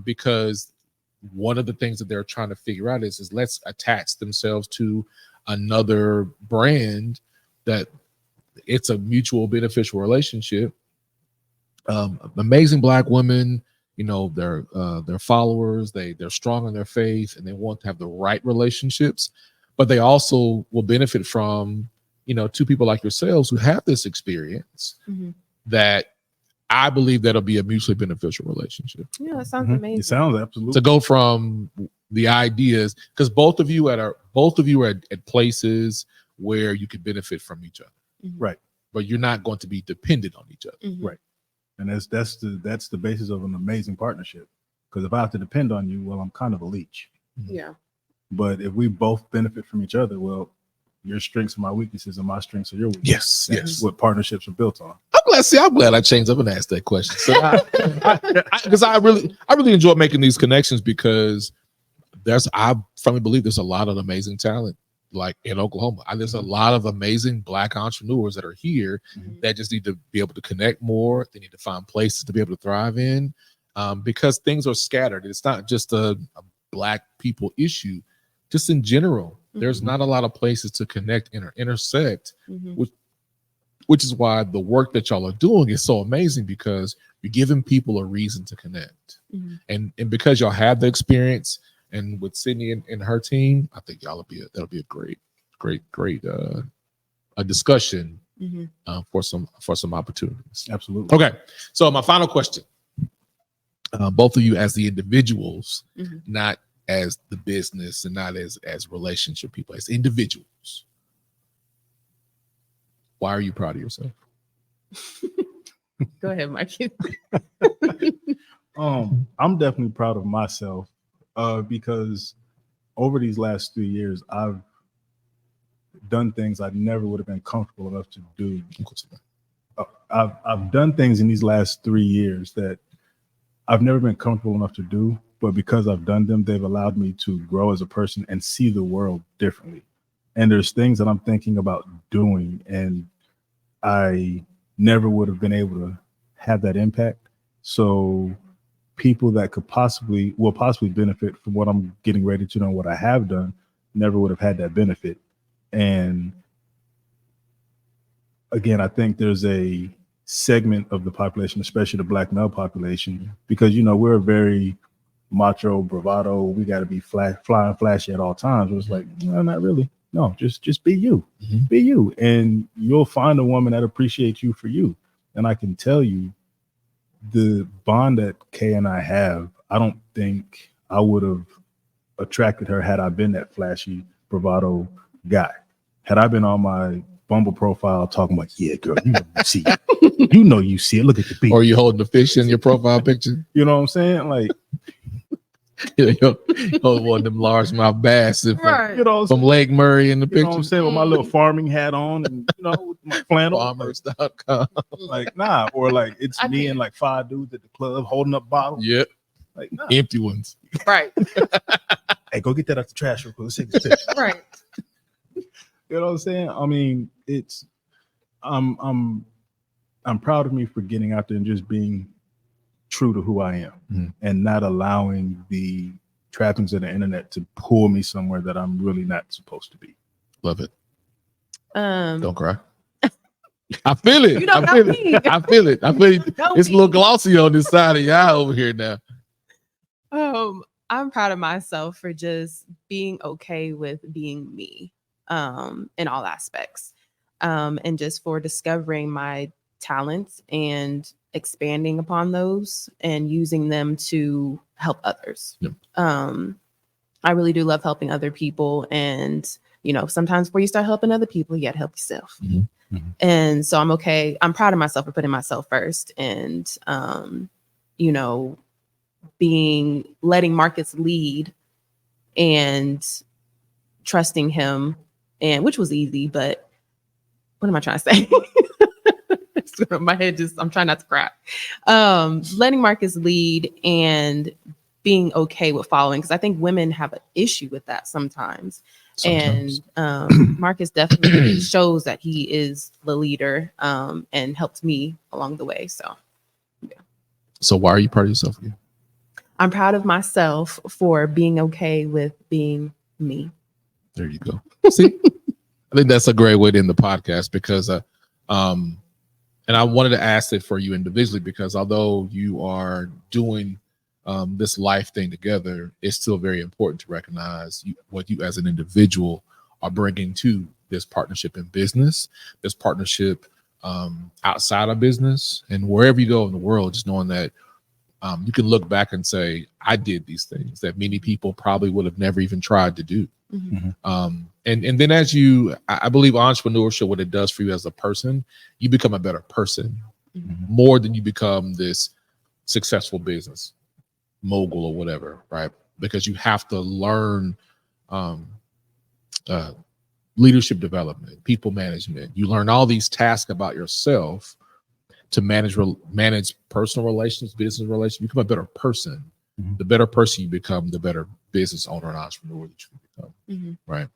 because one of the things that they're trying to figure out is let's attach themselves to another brand that it's a mutual beneficial relationship. Amazing Black women, you know, they're followers, they're strong in their faith, and they want to have the right relationships, but they also will benefit from, you know, two people like yourselves who have this experience that I believe that'll be a mutually beneficial relationship. Yeah, that sounds amazing. It sounds absolutely. To go from the ideas, because both of you are at places where you could benefit from each other, right? But you're not going to be dependent on each other, right? And that's the basis of an amazing partnership. Because if I have to depend on you, well, I'm kind of a leech. Yeah. But if we both benefit from each other, well, your strengths are my weaknesses, and my strengths are your weaknesses. Yes. What partnerships are built on. I'm glad I changed up and asked that question. So because I really enjoy making these connections, because I firmly believe there's a lot of amazing talent like in Oklahoma. There's a lot of amazing Black entrepreneurs that are here that just need to be able to connect more. They need to find places to be able to thrive in, because things are scattered. It's not just a Black people issue, just in general. There's not a lot of places to connect and intersect, which is why the work that y'all are doing is so amazing, because you're giving people a reason to connect. And because y'all have the experience, and with Sydney and her team, I think that'll be a great a discussion for some opportunities. Absolutely. Okay, so my final question, both of you as the individuals, not as the business and not as relationship people, as individuals, why are you proud of yourself? Go ahead, Mike. I'm definitely proud of myself, because over these last 3 years, I've done things I never would have been comfortable enough to do. I've done things in these last 3 years that I've never been comfortable enough to do, but because I've done them, they've allowed me to grow as a person and see the world differently. And there's things that I'm thinking about doing, and I never would have been able to have that impact. So people that will possibly benefit from what I'm getting ready to do and what I have done never would have had that benefit. And again, I think there's a segment of the population, especially the Black male population, because, you know, we're a very macho, bravado, we got to be flying flashy at all times. It was like, no, not really. No, just be you. Be you. And you'll find a woman that appreciates you for you. And I can tell you, the bond that Kay and I have, I don't think I would have attracted her had I been that flashy, bravado guy. Had I been on my Bumble profile talking about, yeah, girl, you know you see it. You know you see it. Look at the beat. Or you holding the fish in your profile picture? You know what I'm saying? Like, you hold one of them largemouth bass you know, from Lake Murray in the picture. You know what I'm saying? With my little farming hat on, and, you know, with my flannel. Farmers.com. Like, nah. Or like, it's me and like 5 dudes at the club holding up bottles. Yep. Like, nah. Empty ones. Right. Hey, go get that out the trash real quick. Let's take this picture. Right. You know what I'm saying? I mean, I'm proud of me for getting out there and just being true to who I am, and not allowing the trappings of the internet to pull me somewhere that I'm really not supposed to be. Love it. Don't cry. I feel it. You don't I feel know it. me. I feel it. I feel it. Don't It's a be. little glossy on this side of y'all over here now. I'm proud of myself for just being okay with being me, in all aspects, and just for discovering my talents and expanding upon those and using them to help others. Yep. I really do love helping other people, and you know, sometimes before you start helping other people, you got to help yourself. And so I'm proud of myself for putting myself first, and you know, letting Marcus lead and trusting him, and which was easy, but what am I trying to say? My head I'm trying not to cry. Letting Marcus lead and being okay with following, because I think women have an issue with that sometimes. Sometimes. And Marcus definitely shows that he is the leader, and helped me along the way. So why are you proud of yourself again? I'm proud of myself for being okay with being me. There you go. See, I think that's a great way to end the podcast because, and I wanted to ask it for you individually because although you are doing this life thing together, it's still very important to recognize what you as an individual are bringing to this partnership in business, this partnership outside of business, and wherever you go in the world, just knowing that you can look back and say, I did these things that many people probably would have never even tried to do. Mm-hmm. And then as I believe entrepreneurship, what it does for you as a person, you become a better person more than you become this successful business mogul or whatever, right? Because you have to learn leadership development, people management. You learn all these tasks about yourself to manage personal relations, business relations. You become a better person. The better person you become, the better business owner and entrepreneur that you become, right?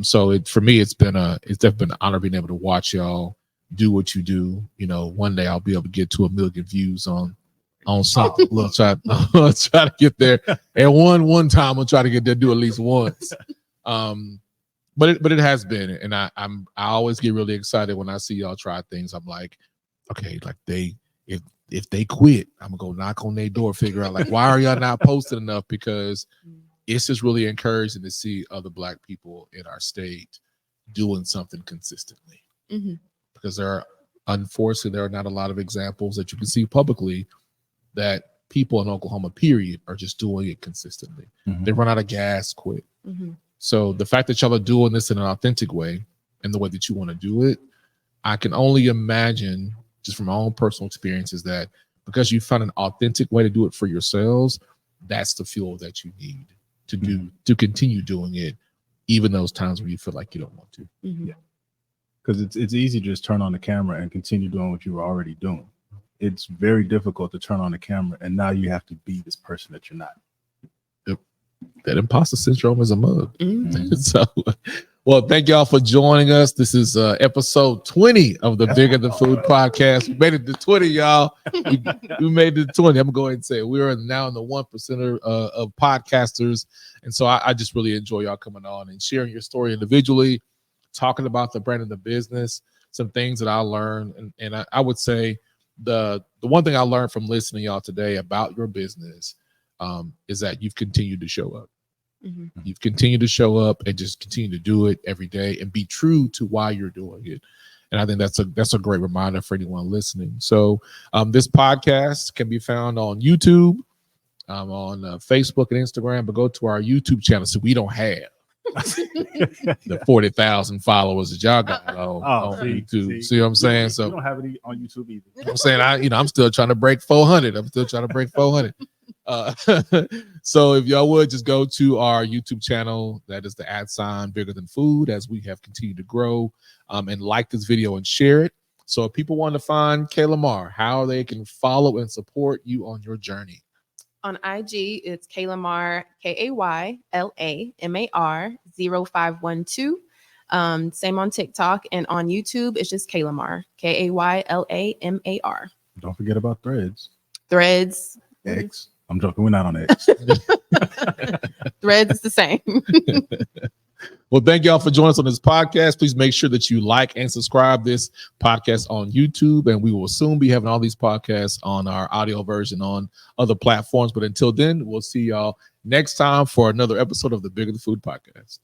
So for me, it's definitely been an honor being able to watch y'all do what you do. You know, one day I'll be able to get to 1 million views on something. I'll try to get there. And one time I'll try to get there, do at least once. But it has been, and I always get really excited when I see y'all try things. I'm like, okay, like if they quit, I'm gonna go knock on their door, figure out like why are y'all not posting enough? Because it's just really encouraging to see other Black people in our state doing something consistently. Because unfortunately, there are not a lot of examples that you can see publicly that people in Oklahoma, period, are just doing it consistently. They run out of gas quick. So the fact that y'all are doing this in an authentic way and the way that you want to do it, I can only imagine just from my own personal experiences that because you found an authentic way to do it for yourselves, that's the fuel that you need to continue doing it, even those times where you feel like you don't want to. Yeah, because it's easy to just turn on the camera and continue doing what you were already doing. It's very difficult to turn on the camera and now you have to be this person that you're not. That imposter syndrome is a mug. So, well, thank y'all for joining us. This is episode 20 of the Bigger the Food podcast. We made it to 20, y'all. We made it to 20. I'm going to go ahead and say it. We are now in the 1% of podcasters. And so I just really enjoy y'all coming on and sharing your story individually, talking about the brand and the business, some things that I learned. And I would say the one thing I learned from listening to y'all today about your business is that you've continued to show up. You've continued to show up and just continue to do it every day and be true to why you're doing it. And I think that's a great reminder for anyone listening. So this podcast can be found on YouTube, on Facebook and Instagram, but go to our YouTube channel. So we don't have the 40,000 followers that y'all got on YouTube. See what I'm saying? So we don't have any on YouTube either. You know I'm saying I'm still trying to break 400. So if y'all would just go to our YouTube channel, that is the @ Bigger Than Food, as we have continued to grow, and like this video and share it. So if people want to find Kaylamar, how they can follow and support you on your journey. On IG, it's Kaylamar, KaylaMar 0512. Same on TikTok, and on YouTube, it's just Kaylamar, KaylaMar. Don't forget about Threads. Threads. X. I'm joking. We're not on X. Threads is the same. Well, thank y'all for joining us on this podcast. Please make sure that you like and subscribe this podcast on YouTube, and we will soon be having all these podcasts on our audio version on other platforms. But until then, we'll see y'all next time for another episode of the Bigger the Food podcast.